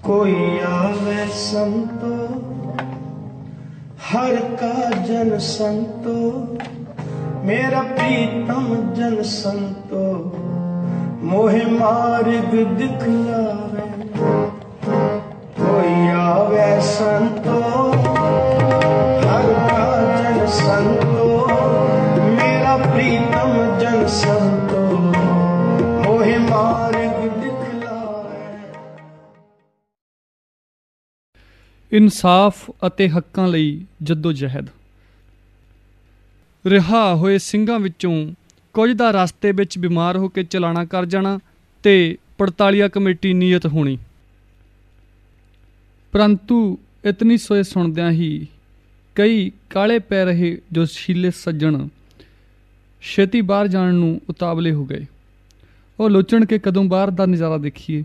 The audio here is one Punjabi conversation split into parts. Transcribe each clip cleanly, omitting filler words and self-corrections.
कोई आवे संतो हर का जन संतो, मेरा प्रीतम जन संतो मोहे मार्ग दिखलावे। कोई आवे संतो हर का जन संतो, मेरा प्रीतम जन संतो मोहे मार्ग दिखलावे। ਇਨਸਾਫ ਅਤੇ ਹੱਕਾਂ ਲਈ ਜੱਦੋ ਜਹਿਦ। ਰਿਹਾ ਹੋਏ ਸਿੰਘਾਂ ਵਿੱਚੋਂ ਕੁਝ ਦਾ ਰਸਤੇ ਵਿੱਚ ਬਿਮਾਰ ਹੋ ਕੇ ਚਲਾਣਾ ਕਰ ਜਾਣਾ ਤੇ 48 ਕਮੇਟੀ ਨੀਅਤ ਹੋਣੀ। ਪਰੰਤੂ ਇਤਨੀ ਸੋਏ ਸੁਣਦਿਆਂ ਹੀ ਕਈ ਕਾਲੇ ਪੈ ਰਹੇ ਜੋਸ਼ੀਲੇ ਸੱਜਣ ਛੇਤੀ ਬਾਹਰ ਜਾਣ ਨੂੰ ਉਤਾਵਲੇ ਹੋ ਗਏ। ਉਹ ਲੋਚਣ ਕੇ ਕਦੋਂ ਬਾਹਰ ਦਾ ਨਜ਼ਾਰਾ ਦੇਖੀਏ।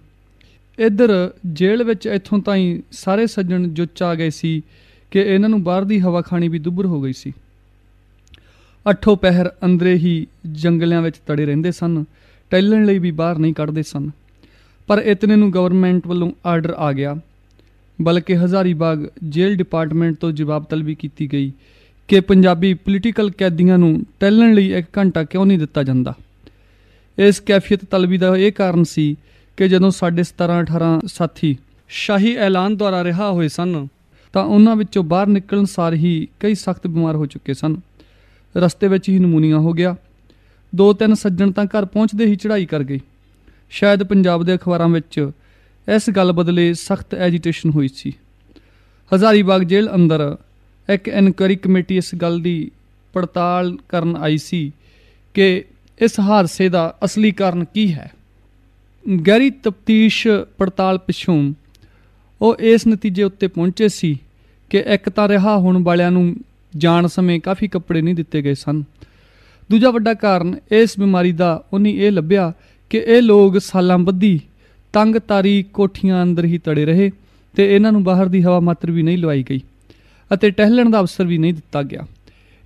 ਇੱਧਰ ਜੇਲ੍ਹ ਵਿੱਚ ਇੱਥੋਂ ਤਾਈਂ ਸਾਰੇ ਸੱਜਣ ਜੁੱਚ ਆ ਗਏ ਸੀ ਕਿ ਇਹਨਾਂ ਨੂੰ ਬਾਹਰ ਦੀ ਹਵਾ ਖਾਣੀ ਵੀ ਦੁੱਭਰ ਹੋ ਗਈ ਸੀ। ਅੱਠੋਂ ਪਹਿਰ ਅੰਦਰੇ ਹੀ ਜੰਗਲਿਆਂ ਵਿੱਚ ਤੜੇ ਰਹਿੰਦੇ ਸਨ, ਟਹਿਲਣ ਲਈ ਵੀ ਬਾਹਰ ਨਹੀਂ ਕੱਢਦੇ ਸਨ। ਪਰ ਇਤਨੇ ਨੂੰ ਗਵਰਨਮੈਂਟ ਵੱਲੋਂ ਆਰਡਰ ਆ ਗਿਆ, ਬਲਕਿ ਹਜ਼ਾਰੀਬਾਗ ਜੇਲ੍ਹ ਡਿਪਾਰਟਮੈਂਟ ਤੋਂ ਜਵਾਬ ਤਲਬੀ ਕੀਤੀ ਗਈ ਕਿ ਪੰਜਾਬੀ ਪੋਲੀਟੀਕਲ ਕੈਦੀਆਂ ਨੂੰ ਟਹਿਲਣ ਲਈ 1 ਘੰਟਾ ਕਿਉਂ ਨਹੀਂ ਦਿੱਤਾ ਜਾਂਦਾ। ਇਸ ਕੈਫੀਅਤ ਤਲਬੀ ਦਾ ਇਹ ਕਾਰਨ ਸੀ ਕਿ ਜਦੋਂ ਸਾਡੇ 17-18 ਸਾਥੀ ਸ਼ਾਹੀ ਐਲਾਨ ਦੁਆਰਾ ਰਿਹਾ ਹੋਏ ਸਨ ਤਾਂ ਉਹਨਾਂ ਵਿੱਚੋਂ ਬਾਹਰ ਨਿਕਲਣ ਸਾਰ ਹੀ ਕਈ ਸਖਤ ਬਿਮਾਰ ਹੋ ਚੁੱਕੇ ਸਨ। ਰਸਤੇ ਵਿੱਚ ਹੀ ਨਮੂਨੀਆ ਹੋ ਗਿਆ। 2-3 ਸੱਜਣ ਤਾਂ ਘਰ ਪਹੁੰਚਦੇ ਹੀ ਚੜ੍ਹਾਈ ਕਰ ਗਏ। ਸ਼ਾਇਦ ਪੰਜਾਬ ਦੇ ਅਖਬਾਰਾਂ ਵਿੱਚ ਇਸ ਗੱਲ ਬਦਲੇ ਸਖਤ ਐਜੀਟੇਸ਼ਨ ਹੋਈ ਸੀ। ਹਜ਼ਾਰੀਬਾਗ ਜੇਲ੍ਹ ਅੰਦਰ ਇੱਕ ਇਨਕੁਆਇਰੀ ਕਮੇਟੀ ਇਸ ਗੱਲ ਦੀ ਪੜਤਾਲ ਕਰਨ ਆਈ ਸੀ ਕਿ ਇਸ ਹਾਦਸੇ ਦਾ ਅਸਲੀ ਕਾਰਨ ਕੀ ਹੈ। ਗਹਿਰੀ ਤਫਤੀਸ਼ ਪੜਤਾਲ ਪਿੱਛੋਂ ਉਹ ਇਸ ਨਤੀਜੇ ਉੱਤੇ ਪਹੁੰਚੇ ਸੀ ਕਿ ਇੱਕ ਤਾਂ ਰਿਹਾ ਹੋਣ ਵਾਲਿਆਂ ਨੂੰ ਜਾਣ ਸਮੇਂ ਕਾਫੀ ਕੱਪੜੇ ਨਹੀਂ ਦਿੱਤੇ ਗਏ ਸਨ। ਦੂਜਾ ਵੱਡਾ ਕਾਰਨ ਇਸ ਬਿਮਾਰੀ ਦਾ ਉਹਨੀ ਇਹ ਲੱਭਿਆ ਕਿ ਇਹ ਲੋਕ ਸਾਲਾਂ ਬੱਧੀ ਤੰਗ ਤਾਰੀ ਕੋਠੀਆਂ ਅੰਦਰ ਹੀ ਤੜੇ ਰਹੇ ਤੇ ਇਹਨਾਂ ਨੂੰ ਬਾਹਰ ਦੀ ਹਵਾ ਮਾਤਰ ਵੀ ਨਹੀਂ ਲਵਾਈ ਗਈ ਅਤੇ ਟਹਿਲਣ ਦਾ ਅਵਸਰ ਵੀ ਨਹੀਂ ਦਿੱਤਾ ਗਿਆ।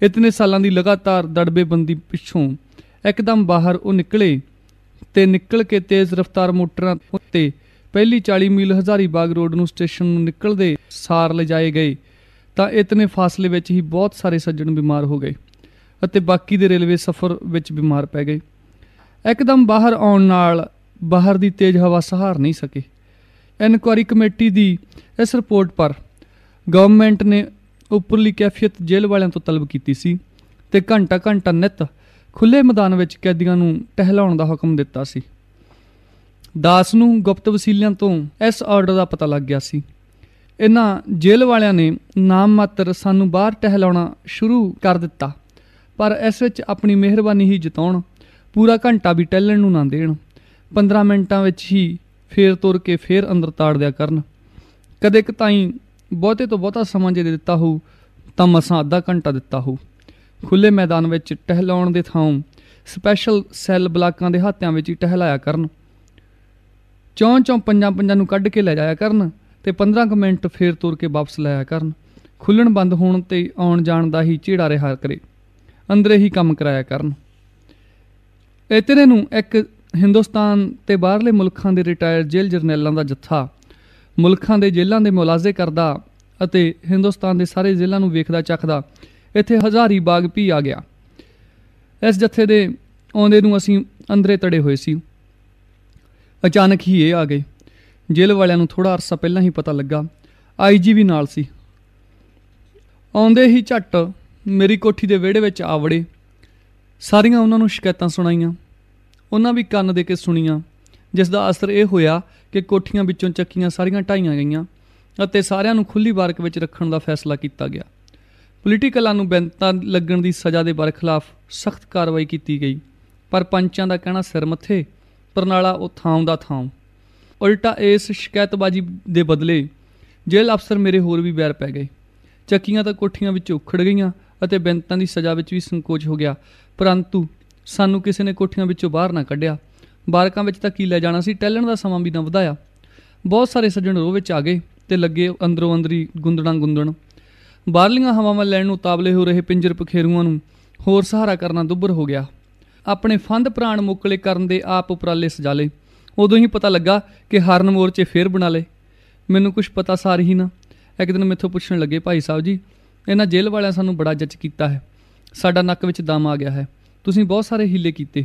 ਇਤਨੇ ਸਾਲਾਂ ਦੀ ਲਗਾਤਾਰ ਦੜਬੇਬੰਦੀ ਪਿੱਛੋਂ ਇੱਕਦਮ ਬਾਹਰ ਉਹ ਨਿਕਲੇ ਤੇ ਨਿਕਲ ਕੇ ਤੇਜ਼ ਰਫ਼ਤਾਰ ਮੋਟਰਾਂ ਉੱਤੇ ਪਹਿਲੀ 40 ਮੀਲ ਹਜ਼ਾਰੀਬਾਗ ਰੋਡ ਨੂੰ ਸਟੇਸ਼ਨ ਨੂੰ ਨਿਕਲਦੇ ਸਾਰ ਲਿਜਾਏ ਗਏ ਤਾਂ ਇਤਨੇ ਫਾਸਲੇ ਵਿੱਚ ਹੀ ਬਹੁਤ ਸਾਰੇ ਸੱਜਣ ਬਿਮਾਰ ਹੋ ਗਏ ਅਤੇ ਬਾਕੀ ਦੇ ਰੇਲਵੇ ਸਫ਼ਰ ਵਿੱਚ ਬਿਮਾਰ ਪੈ ਗਏ। ਇੱਕਦਮ ਬਾਹਰ ਆਉਣ ਨਾਲ ਬਾਹਰ ਦੀ ਤੇਜ਼ ਹਵਾ ਸਹਾਰ ਨਹੀਂ ਸਕੇ। ਇਨਕੁਆਇਰੀ ਕਮੇਟੀ ਦੀ ਇਸ ਰਿਪੋਰਟ ਪਰ ਗਵਰਨਮੈਂਟ ਨੇ ਉੱਪਰਲੀ ਕੈਫੀਅਤ ਜੇਲ੍ਹ ਵਾਲਿਆਂ ਤੋਂ ਤਲਬ ਕੀਤੀ ਸੀ ਤੇ ਘੰਟਾ ਨਿੱਤ ਖੁੱਲ੍ਹੇ ਮੈਦਾਨ ਵਿੱਚ ਕੈਦੀਆਂ ਨੂੰ ਟਹਿਲਾਉਣ ਦਾ ਹੁਕਮ ਦਿੱਤਾ ਸੀ। ਦਾਸ ਨੂੰ ਗੁਪਤ ਵਸੀਲਿਆਂ ਤੋਂ ਇਸ ਆਰਡਰ ਦਾ ਪਤਾ ਲੱਗ ਗਿਆ ਸੀ। ਇਹਨਾਂ ਜੇਲ੍ਹ ਵਾਲਿਆਂ ਨੇ ਨਾਮ ਮਾਤਰ ਸਾਨੂੰ ਬਾਹਰ ਟਹਿਲਾਉਣਾ ਸ਼ੁਰੂ ਕਰ ਦਿੱਤਾ, ਪਰ ਇਸ ਵਿੱਚ ਆਪਣੀ ਮਿਹਰਬਾਨੀ ਹੀ ਜਤਾਉਣ, ਪੂਰਾ ਘੰਟਾ ਵੀ ਟਹਿਲਣ ਨੂੰ ਨਾ ਦੇਣ। 15 ਮਿੰਟਾਂ ਵਿੱਚ ਹੀ ਫੇਰ ਤੁਰ ਕੇ ਫੇਰ ਅੰਦਰ ਤਾੜ ਦਿਆ ਕਰਨ। ਕਦੇ ਕਤਾਈਂ ਬਹੁਤੇ ਤੋਂ ਬਹੁਤਾ ਸਮਾਂ ਜੇ ਦਿੱਤਾ ਹੋਊ ਤਾਂ ਮਸਾਂ ਅੱਧਾ ਘੰਟਾ ਦਿੱਤਾ ਹੋਊ। ਖੁੱਲ੍ਹੇ ਮੈਦਾਨ ਵਿੱਚ ਟਹਿਲਾਉਣ ਦੇ ਥਾਂ ਸਪੈਸ਼ਲ ਸੈੱਲ ਬਲਾਕਾਂ ਦੇ ਹਾਤਿਆਂ ਵਿੱਚ ਹੀ ਟਹਿਲਾਇਆ ਕਰਨ। ਚੌਂ ਪੰਜਾਂ ਨੂੰ ਕੱਢ ਕੇ ਲੈ ਜਾਇਆ ਕਰਨ ਤੇ 15 ਕੁ ਮਿੰਟ ਫੇਰ ਤੁਰ ਕੇ ਵਾਪਸ ਲਾਇਆ ਕਰਨ। ਖੁੱਲ੍ਹਣ ਬੰਦ ਹੋਣ ਤੇ ਆਉਣ ਜਾਣ ਦਾ ਹੀ ਝੇੜਾ ਰਿਹਾ ਕਰੇ, ਅੰਦਰੇ ਹੀ ਕੰਮ ਕਰਾਇਆ ਕਰਨ। ਇਤਨੇ ਨੂੰ ਇੱਕ ਹਿੰਦੁਸਤਾਨ ਤੇ ਬਾਹਰਲੇ ਮੁਲਕਾਂ ਦੇ ਰਿਟਾਇਰਡ ਜੇਲ੍ਹ ਜਰਨੈਲਾਂ ਦਾ ਜੱਥਾ ਮੁਲਕਾਂ ਦੇ ਜੇਲ੍ਹਾਂ ਦੇ ਮੁਲਾਜ਼ੇ ਕਰਦਾ ਅਤੇ ਹਿੰਦੁਸਤਾਨ ਦੇ ਸਾਰੇ ਜੇਲ੍ਹਾਂ ਨੂੰ ਵੇਖਦਾ ਚੱਖਦਾ ਇੱਥੇ ਹਜ਼ਾਰੀਬਾਗ ਵੀ ਆ ਗਿਆ। ਇਸ ਜੱਥੇ ਦੇ ਆਉਂਦੇ ਨੂੰ ਅਸੀਂ ਅੰਦਰੇ ਤੜੇ ਹੋਏ ਸੀ। ਅਚਾਨਕ ਹੀ ਇਹ ਆ ਗਏ। ਜੇਲ੍ਹ ਵਾਲਿਆਂ ਨੂੰ ਥੋੜ੍ਹਾ ਅਰਸਾ ਪਹਿਲਾਂ ਹੀ ਪਤਾ ਲੱਗਾ। IG ਵੀ ਨਾਲ ਸੀ। ਆਉਂਦੇ ਹੀ ਝੱਟ ਮੇਰੀ ਕੋਠੀ ਦੇ ਵਿਹੜੇ ਵਿੱਚ ਆ ਵੜੇ। ਸਾਰੀਆਂ ਉਹਨਾਂ ਨੂੰ ਸ਼ਿਕਾਇਤਾਂ ਸੁਣਾਈਆਂ। ਉਹਨਾਂ ਵੀ ਕੰਨ ਦੇ ਕੇ ਸੁਣੀਆਂ, ਜਿਸ ਦਾ ਅਸਰ ਇਹ ਹੋਇਆ ਕਿ ਕੋਠੀਆਂ ਵਿੱਚੋਂ ਚੱਕੀਆਂ ਸਾਰੀਆਂ ਢਾਈਆਂ ਗਈਆਂ ਅਤੇ ਸਾਰਿਆਂ ਨੂੰ ਖੁੱਲ੍ਹੀ ਬਾਰਕ ਵਿੱਚ ਰੱਖਣ ਦਾ ਫੈਸਲਾ ਕੀਤਾ ਗਿਆ। ਪੋਲੀਟੀਕਲਾਂ ਨੂੰ ਬੈਂਤਾਂ ਲੱਗਣ ਦੀ ਸਜ਼ਾ ਦੇ ਬਰਖਲਾਫ ਸਖਤ ਕਾਰਵਾਈ ਕੀਤੀ ਗਈ, ਪਰ ਪੰਚਾਂ ਦਾ ਕਹਿਣਾ ਸਿਰ ਮੱਥੇ, ਪਰਨਾਲਾ ਉਹ ਥਾਂ ਦਾ ਥਾਂ। ਉਲਟਾ ਇਸ ਸ਼ਿਕਾਇਤਬਾਜ਼ੀ ਦੇ ਬਦਲੇ ਜੇਲ੍ਹ ਅਫਸਰ ਮੇਰੇ ਹੋਰ ਵੀ ਬੈਰ ਪੈ ਗਏ। ਚੱਕੀਆਂ ਤਾਂ ਕੋਠੀਆਂ ਵਿੱਚ ਉਖੜ ਗਈਆਂ ਅਤੇ ਬੈਂਤਾਂ ਦੀ ਸਜ਼ਾ ਵਿੱਚ ਵੀ ਸੰਕੋਚ ਹੋ ਗਿਆ, ਪਰੰਤੂ ਸਾਨੂੰ ਕਿਸੇ ਨੇ ਕੋਠੀਆਂ ਵਿੱਚੋਂ ਬਾਹਰ ਨਾ ਕੱਢਿਆ। ਬਾਰਕਾਂ ਵਿੱਚ ਤਾਂ ਕੀ ਲੈ ਜਾਣਾ ਸੀ, ਟਹਿਲਣ ਦਾ ਸਮਾਂ ਵੀ ਨਾ ਵਧਾਇਆ। ਬਹੁਤ ਸਾਰੇ ਸੱਜਣ ਰੋਹ ਵਿੱਚ ਆ ਗਏ ਤੇ ਲੱਗੇ ਅੰਦਰੋਂ ਅੰਦਰੀ ਗੁੰਦਣ। ਬਾਹਰਲੀਆਂ ਹਵਾਵਾਂ ਲੈਣ ਨੂੰ ਉਤਾਵਲੇ ਹੋ ਰਹੇ ਪਿੰਜਰ ਪਖੇਰੂਆਂ ਨੂੰ ਹੋਰ ਸਹਾਰਾ ਕਰਨਾ ਦੁੱਭਰ ਹੋ ਗਿਆ। ਆਪਣੇ ਫੰਦ ਪ੍ਰਾਣ ਮੁਕਲੇ ਕਰਨ ਦੇ ਆਪ ਉਪਰਾਲੇ ਸਜਾ ਲਏ। ਉਦੋਂ ਹੀ ਪਤਾ ਲੱਗਾ ਕਿ ਹਰਨ ਮੋਰਚੇ ਫੇਰ ਬਣਾ ਲਏ। ਮੈਨੂੰ ਕੁਛ ਪਤਾ ਸਾਰ ਹੀ ਨਾ। ਇੱਕ ਦਿਨ ਮੈਥੋਂ ਪੁੱਛਣ ਲੱਗੇ, ਭਾਈ ਸਾਹਿਬ ਜੀ, ਇਹਨਾਂ ਜੇਲ੍ਹ ਵਾਲਿਆਂ ਸਾਨੂੰ ਬੜਾ ਜੱਜ ਕੀਤਾ ਹੈ, ਸਾਡਾ ਨੱਕ ਵਿੱਚ ਦਮ ਆ ਗਿਆ ਹੈ, ਤੁਸੀਂ ਬਹੁਤ ਸਾਰੇ ਹੀਲੇ ਕੀਤੇ,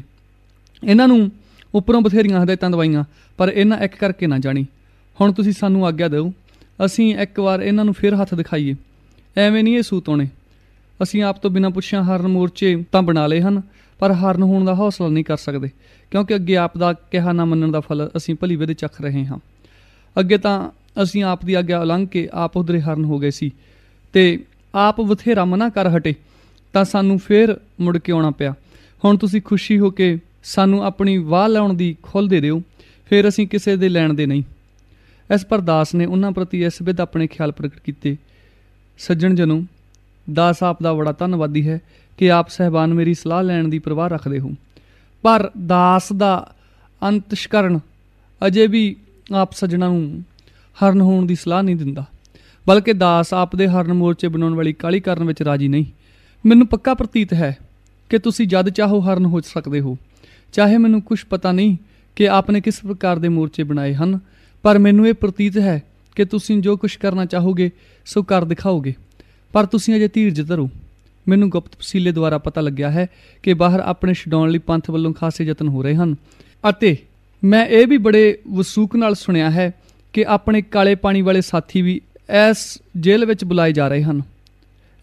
ਇਹਨਾਂ ਨੂੰ ਉੱਪਰੋਂ ਬਥੇਰੀਆਂ ਹਦਾਇਤਾਂ ਦਵਾਈਆਂ, ਪਰ ਇਹਨਾਂ ਇੱਕ ਕਰਕੇ ਨਾ ਜਾਣੀ। ਹੁਣ ਤੁਸੀਂ ਸਾਨੂੰ ਆਗਿਆ ਦਿਓ, ਅਸੀਂ ਇੱਕ ਵਾਰ ਇਹਨਾਂ ਨੂੰ ਫਿਰ ਹੱਥ ਦਿਖਾਈਏ। ਐਵੇਂ ਨਹੀਂ ਇਹ ਸੂਤ ਆਉਣੇ। ਅਸੀਂ ਆਪ ਤੋਂ ਬਿਨਾਂ ਪੁੱਛਿਆ ਹਰਨ ਮੋਰਚੇ ਤਾਂ ਬਣਾ ਲਏ ਹਨ, ਪਰ ਹਰਨ ਹੋਣ ਦਾ ਹੌਸਲਾ ਨਹੀਂ ਕਰ ਸਕਦੇ, ਕਿਉਂਕਿ ਅੱਗੇ ਆਪ ਦਾ ਕਿਹਾ ਨਾ ਮੰਨਣ ਦਾ ਫਲ ਅਸੀਂ ਭਲੀ ਵੇਦੇ ਚੱਖ ਰਹੇ ਹਾਂ। ਅੱਗੇ ਤਾਂ ਅਸੀਂ ਆਪ ਦੀ ਆਗਿਆ ਉਲੰਘ ਕੇ ਆਪ ਉਧਰੇ ਹਰਨ ਹੋ ਗਏ ਸੀ, ਤੇ ਆਪ ਬਥੇਰਾ ਮਨਾ ਕਰ ਹਟੇ ਤਾਂ ਸਾਨੂੰ ਫੇਰ ਮੁੜ ਕੇ ਆਉਣਾ ਪਿਆ। ਹੁਣ ਤੁਸੀਂ ਖੁਸ਼ੀ ਹੋ ਕੇ ਸਾਨੂੰ ਆਪਣੀ ਵਾਹ ਲਾਉਣ ਦੀ ਖੁੱਲ੍ਹ ਦੇ ਦਿਓ, ਫਿਰ ਅਸੀਂ ਕਿਸੇ ਦੇ ਲੈਣ ਦੇ ਨਹੀਂ। ਇਸ ਪਰ ਦਾਸ ਨੇ ਉਹਨਾਂ ਪ੍ਰਤੀ ਇਸ ਵਿਧ ਆਪਣੇ ਖਿਆਲ ਪ੍ਰਗਟ ਕੀਤੇ। ਸੱਜਣ ਜਨੋ, ਦਾਸ ਆਪ ਦਾ ਬੜਾ ਧੰਨਵਾਦੀ ਹੈ ਕਿ ਆਪ ਸਹਿਬਾਨ ਮੇਰੀ ਸਲਾਹ ਲੈਣ ਦੀ ਪ੍ਰਵਾਹ ਰੱਖਦੇ ਹੋ, ਪਰ ਦਾਸ ਦਾ ਅੰਤਸ਼ਕਰਨ ਅਜੇ ਵੀ ਆਪ ਸੱਜਣਾਂ ਨੂੰ ਹਰਨ ਹੋਣ ਦੀ ਸਲਾਹ ਨਹੀਂ ਦਿੰਦਾ, ਬਲਕਿ ਦਾਸ ਆਪ ਦੇ ਹਰਨ ਮੋਰਚੇ ਬਣਾਉਣ ਵਾਲੀ ਕਾਹਲੀ ਕਰਨ ਵਿੱਚ ਰਾਜੀ ਨਹੀਂ। ਮੈਨੂੰ ਪੱਕਾ ਪ੍ਰਤੀਤ ਹੈ ਕਿ ਤੁਸੀਂ ਜਦ ਚਾਹੋ ਹਰਨ ਹੋ ਸਕਦੇ ਹੋ। ਚਾਹੇ ਮੈਨੂੰ ਕੁਛ ਪਤਾ ਨਹੀਂ ਕਿ ਆਪ ਨੇ ਕਿਸ ਪ੍ਰਕਾਰ ਦੇ ਮੋਰਚੇ ਬਣਾਏ ਹਨ, ਪਰ ਮੈਨੂੰ ਇਹ ਪ੍ਰਤੀਤ ਹੈ ਕਿ ਤੁਸੀਂ ਜੋ ਕੁਛ ਕਰਨਾ ਚਾਹੋਗੇ ਸੋ ਕਰ ਦਿਖਾਓਗੇ। ਪਰ ਤੁਸੀਂ ਅਜੇ ਧੀਰਜ ਧਰੋ। ਮੈਨੂੰ ਗੁਪਤ ਵਸੀਲੇ ਦੁਆਰਾ ਪਤਾ ਲੱਗਿਆ ਹੈ ਕਿ ਬਾਹਰ ਆਪਣੇ ਛਡਾਉਣ ਲਈ ਪੰਥ ਵੱਲੋਂ ਖਾਸੇ ਯਤਨ ਹੋ ਰਹੇ ਹਨ, ਅਤੇ ਮੈਂ ਇਹ ਵੀ ਬੜੇ ਵਸੂਕ ਨਾਲ ਸੁਣਿਆ ਹੈ ਕਿ ਆਪਣੇ ਕਾਲੇ ਪਾਣੀ ਵਾਲੇ ਸਾਥੀ ਵੀ ਇਸ ਜੇਲ੍ਹ ਵਿੱਚ ਬੁਲਾਏ ਜਾ ਰਹੇ ਹਨ।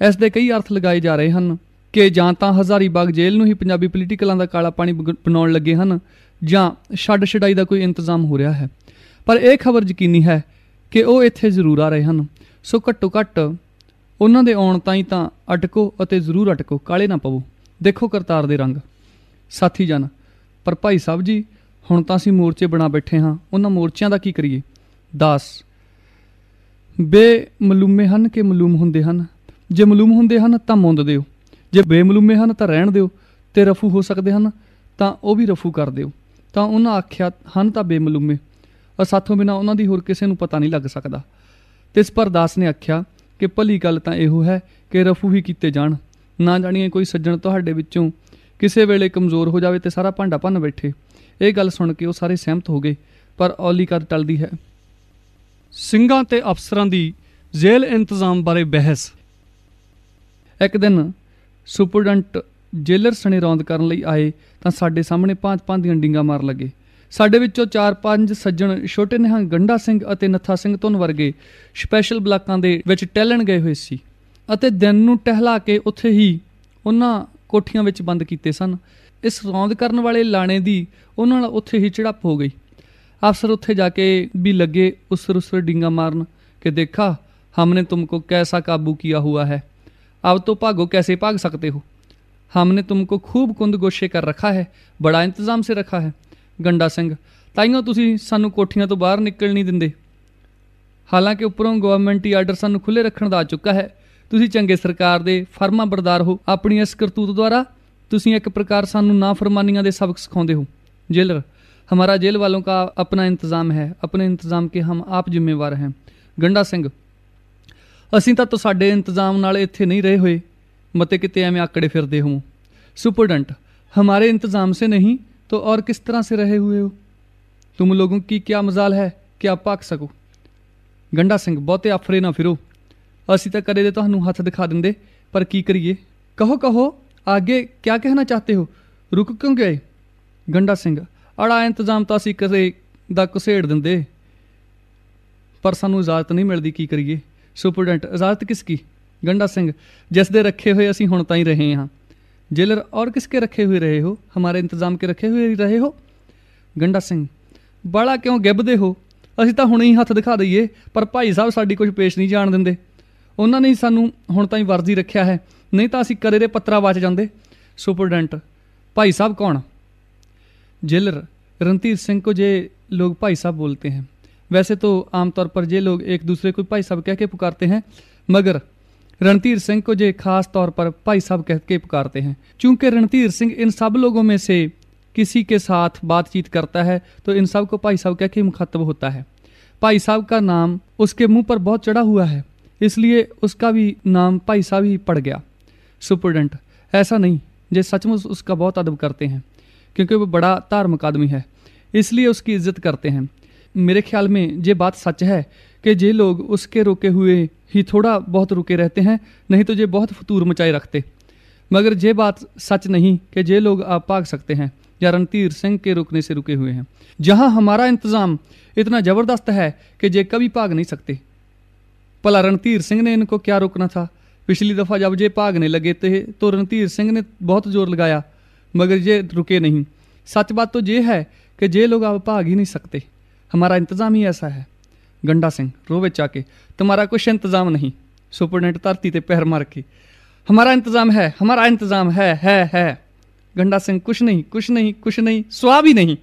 ਇਸ ਦੇ ਕਈ ਅਰਥ ਲਗਾਏ ਜਾ ਰਹੇ ਹਨ ਕਿ ਜਾਂ ਤਾਂ ਹਜ਼ਾਰੀਬਾਗ ਜੇਲ੍ਹ ਨੂੰ ਹੀ ਪੰਜਾਬੀ ਪੋਲੀਟੀਕਲਾਂ ਦਾ ਕਾਲਾ ਪਾਣੀ ਬਣਾਉਣ ਲੱਗੇ ਹਨ, ਜਾਂ ਛੱਡ ਛਡਾਈ ਦਾ ਕੋਈ ਇੰਤਜ਼ਾਮ ਹੋ ਰਿਹਾ ਹੈ। ਪਰ ਇਹ ਖਬਰ ਯਕੀਨੀ ਹੈ ਕਿ ਉਹ ਇੱਥੇ ਜ਼ਰੂਰ ਆ ਰਹੇ ਹਨ, ਸੋ ਘੱਟੋ ਘੱਟ ਉਹਨਾਂ ਦੇ ਆਉਣ ਤਾਈਂ ਤਾਂ ਅਟਕੋ, ਅਤੇ ਜ਼ਰੂਰ ਅਟਕੋ, ਕਾਲੇ ਨਾ ਪਵੋ। ਦੇਖੋ ਕਰਤਾਰ ਦੇ ਰੰਗ। ਸਾਥੀ ਜਨ, ਪਰ ਭਾਈ ਸਾਹਿਬ ਜੀ, ਹੁਣ ਤਾਂ ਅਸੀਂ ਮੋਰਚੇ ਬਣਾ ਬੈਠੇ ਹਾਂ, ਉਹਨਾਂ ਮੋਰਚਿਆਂ ਦਾ ਕੀ ਕਰੀਏ? ਦਾਸ, ਬੇਮਲੂਮੇ ਹਨ ਕਿ ਮਲੂਮ ਹੁੰਦੇ ਹਨ? ਜੇ ਮਲੂਮ ਹੁੰਦੇ ਹਨ ਤਾਂ ਮੁੰਦ ਦਿਓ, ਜੇ ਬੇਮਲੂਮੇ ਹਨ ਤਾਂ ਰਹਿਣ ਦਿਓ, ਤੇ ਰਫੂ ਹੋ ਸਕਦੇ ਹਨ ਤਾਂ ਉਹ ਵੀ ਰਫੂ ਕਰ ਦਿਓ। ਤਾਂ ਉਹਨਾਂ ਆਖਿਆ, ਹਨ ਤਾਂ ਬੇਮਲੂਮੇ, ਸਾਥੋਂ ਬਿਨਾਂ ਉਹਨਾਂ ਦੀ ਹੋਰ ਕਿਸੇ ਨੂੰ ਪਤਾ ਨਹੀਂ ਲੱਗ ਸਕਦਾ। ਤੇ ਇਸ ਪਰ ਦਾਸ ਨੇ ਆਖਿਆ ਕਿ ਭਲੀ ਗੱਲ ਤਾਂ ਇਹੋ ਹੈ ਕਿ ਰਫੂ ਹੀ ਕੀਤੇ ਜਾਣ, ਨਾ ਜਾਣੀਏ ਕੋਈ ਸੱਜਣ ਤੁਹਾਡੇ ਵਿੱਚੋਂ ਕਿਸੇ ਵੇਲੇ ਕਮਜ਼ੋਰ ਹੋ ਜਾਵੇ ਤੇ ਸਾਰਾ ਭਾਂਡਾ ਭੰਨ ਬੈਠੇ। ਇਹ ਗੱਲ ਸੁਣ ਕੇ ਉਹ ਸਾਰੇ ਸਹਿਮਤ ਹੋ ਗਏ, ਪਰ ਔਲੀ ਕਦ ਟਲਦੀ ਹੈ। ਸਿੰਘਾਂ ਤੇ ਅਫਸਰਾਂ ਦੀ ਜੇਲ੍ਹ ਇੰਤਜ਼ਾਮ ਬਾਰੇ ਬਹਿਸ। ਇੱਕ ਦਿਨ ਸੁਪਰਡੈਂਟ ਜੇਲਰ ਸਣੇ ਰੌਂਦ ਕਰਨ ਲਈ ਆਏ ਤਾਂ ਸਾਡੇ ਸਾਹਮਣੇ ਭਾਂਤ-ਭਾਂਤ ਦੀਆਂ ਡਿੰਗਾਂ ਮਾਰ ਲੱਗੇ। ਸਾਡੇ ਵਿੱਚੋਂ 4-5 ਸੱਜਣ ਛੋਟੇ ਨਿਹੰਗ ਗੰਡਾ ਸਿੰਘ ਅਤੇ ਨੱਥਾ ਸਿੰਘ ਧੁੰਨ ਵਰਗੇ ਸਪੈਸ਼ਲ ਬਲਾਕਾਂ ਦੇ ਵਿੱਚ ਟਹਿਲਣ ਗਏ ਹੋਏ ਸੀ, ਅਤੇ ਦਿਨ ਨੂੰ ਟਹਿਲਾ ਕੇ ਉੱਥੇ ਹੀ ਉਹਨਾਂ ਕੋਠੀਆਂ ਵਿੱਚ ਬੰਦ ਕੀਤੇ ਸਨ। ਇਸ ਰੌਂਦ ਕਰਨ ਵਾਲੇ ਲਾਣੇ ਦੀ ਉਹਨਾਂ ਨਾਲ ਉੱਥੇ ਹੀ ਝੜਪ ਹੋ ਗਈ। ਅਫਸਰ ਉੱਥੇ ਜਾ ਕੇ भी लगे उसर डींगा मारन कि देखा हमने तुमको कैसा काबू किया हुआ है, अब तो भागो, कैसे भाग सकते हो? हमने तुमको खूब कुंद गोशे कर रखा है, बड़ा इंतजाम से रखा है। गंडा सिंह, ताइयों तुसी सानू कोठियां तो बाहर निकल नहीं दिंदे, हालांकि उपरों गवर्नमेंट आर्डर सानू खुले रखण दा आ चुका है। तुसी चंगे सरकार दे फर्मा बरदार हो। अपनी इस करतूत द्वारा तुसी एक प्रकार सानू नाफरमानियां दे सबक सिखाउंदे हो। जेलर, हमारा जेल वालों का अपना इंतज़ाम है, अपने इंतज़ाम के हम आप जिम्मेवार हैं। गंडा सिंह, असीं तां तुसाडे इंतज़ाम नाल इत्थे नहीं रहे हुए, मते किते एवें आकड़े फिरदे हो। सुपरडेंट, हमारे इंतज़ाम से नहीं तो और किस तरह से रहे हुए हो? तुम लोगों की क्या मजाल है कि आप भाग सको? गंडा सिंह, बहुते आफरे ना फिरो, असीं तां कदे दे तुहानूं हथ दिखा दिंदे, पर की करिए? कहो कहो, आगे क्या कहना चाहते हो? रुक क्यों गए? गंडा सिंह, अड़ा इंतजाम तो असीं कदे दा घुसेड़ दिंदे, पर सानू इजाजत नहीं मिलती, की करिए? सुपरडेंट, इजाजत किसकी? गंडा सिंह, जिस दे रखे हुए असीं हुण ताईं रहे हाँ। जेलर, और किसके रखे हुए रहे हो? हमारे इंतजाम के रखे हुए रहे हो। गंडा सिंह, बड़ा क्यों गिबदे हो? असीं तां हुणे ही हथ दिखा दईए, पर भाई साहब साडी कुछ पेश नहीं जाण दिंदे। उन्हां ने ही सानू हुण ताईं वर्जी रखिया है, नहीं तां असीं कदे दे पत्तरा वाच जांदे। सुपरडेंट, भाई साहब कौन? जेलर, रणधीर सिंह को जे लोग भाई साहब बोलते हैं। वैसे तो आमतौर पर ये लोग एक दूसरे को भाई साहब कह के पुकारते हैं, मगर रणधीर सिंह को जे खास तौर पर भाई साहब कह के पुकारते हैं। चूंकि रणधीर सिंह इन सब लोगों में से किसी के साथ बातचीत करता है तो इन सब को भाई साहब कह के मुखातब होता है। भाई साहब का नाम उसके मुंह पर बहुत चढ़ा हुआ है, इसलिए उसका भी नाम भाई साहब ही पड़ गया। सुपरडेंट, ऐसा नहीं, जे सचमुच उसका बहुत अदब करते हैं, क्योंकि वो बड़ा धार्मिक आदमी है, इसलिए उसकी इज्जत करते हैं। मेरे ख्याल में ये बात सच है कि जे लोग उसके रोके हुए ही थोड़ा बहुत रुके रहते हैं, नहीं तो ये बहुत फतूर मचाए रखते। मगर ये बात सच नहीं कि जे लोग आप भाग सकते हैं या रणधीर सिंह के रुकने से रुके हुए हैं। जहां हमारा इंतज़ाम इतना ज़बरदस्त है कि जे कभी भाग नहीं सकते। भला रणधीर सिंह ने इनको क्या रोकना था? पिछली दफ़ा जब ये भागने लगे थे तो रणधीर सिंह ने बहुत जोर लगाया, मगर ये रुके नहीं। सच बात तो ये है कि जे लोग अब भाग ही नहीं सकते। हमारा इंतज़ाम ही ऐसा है। गंडा सिंह रोवे चाके, तुम्हारा कुछ इंतज़ाम नहीं। सुपरडेंट धरती ते पैर मार के, हमारा इंतज़ाम है, हमारा इंतज़ाम है। गंडा सिंह, कुछ नहीं कुछ नहीं कुछ नहीं, स्वा भी नहीं।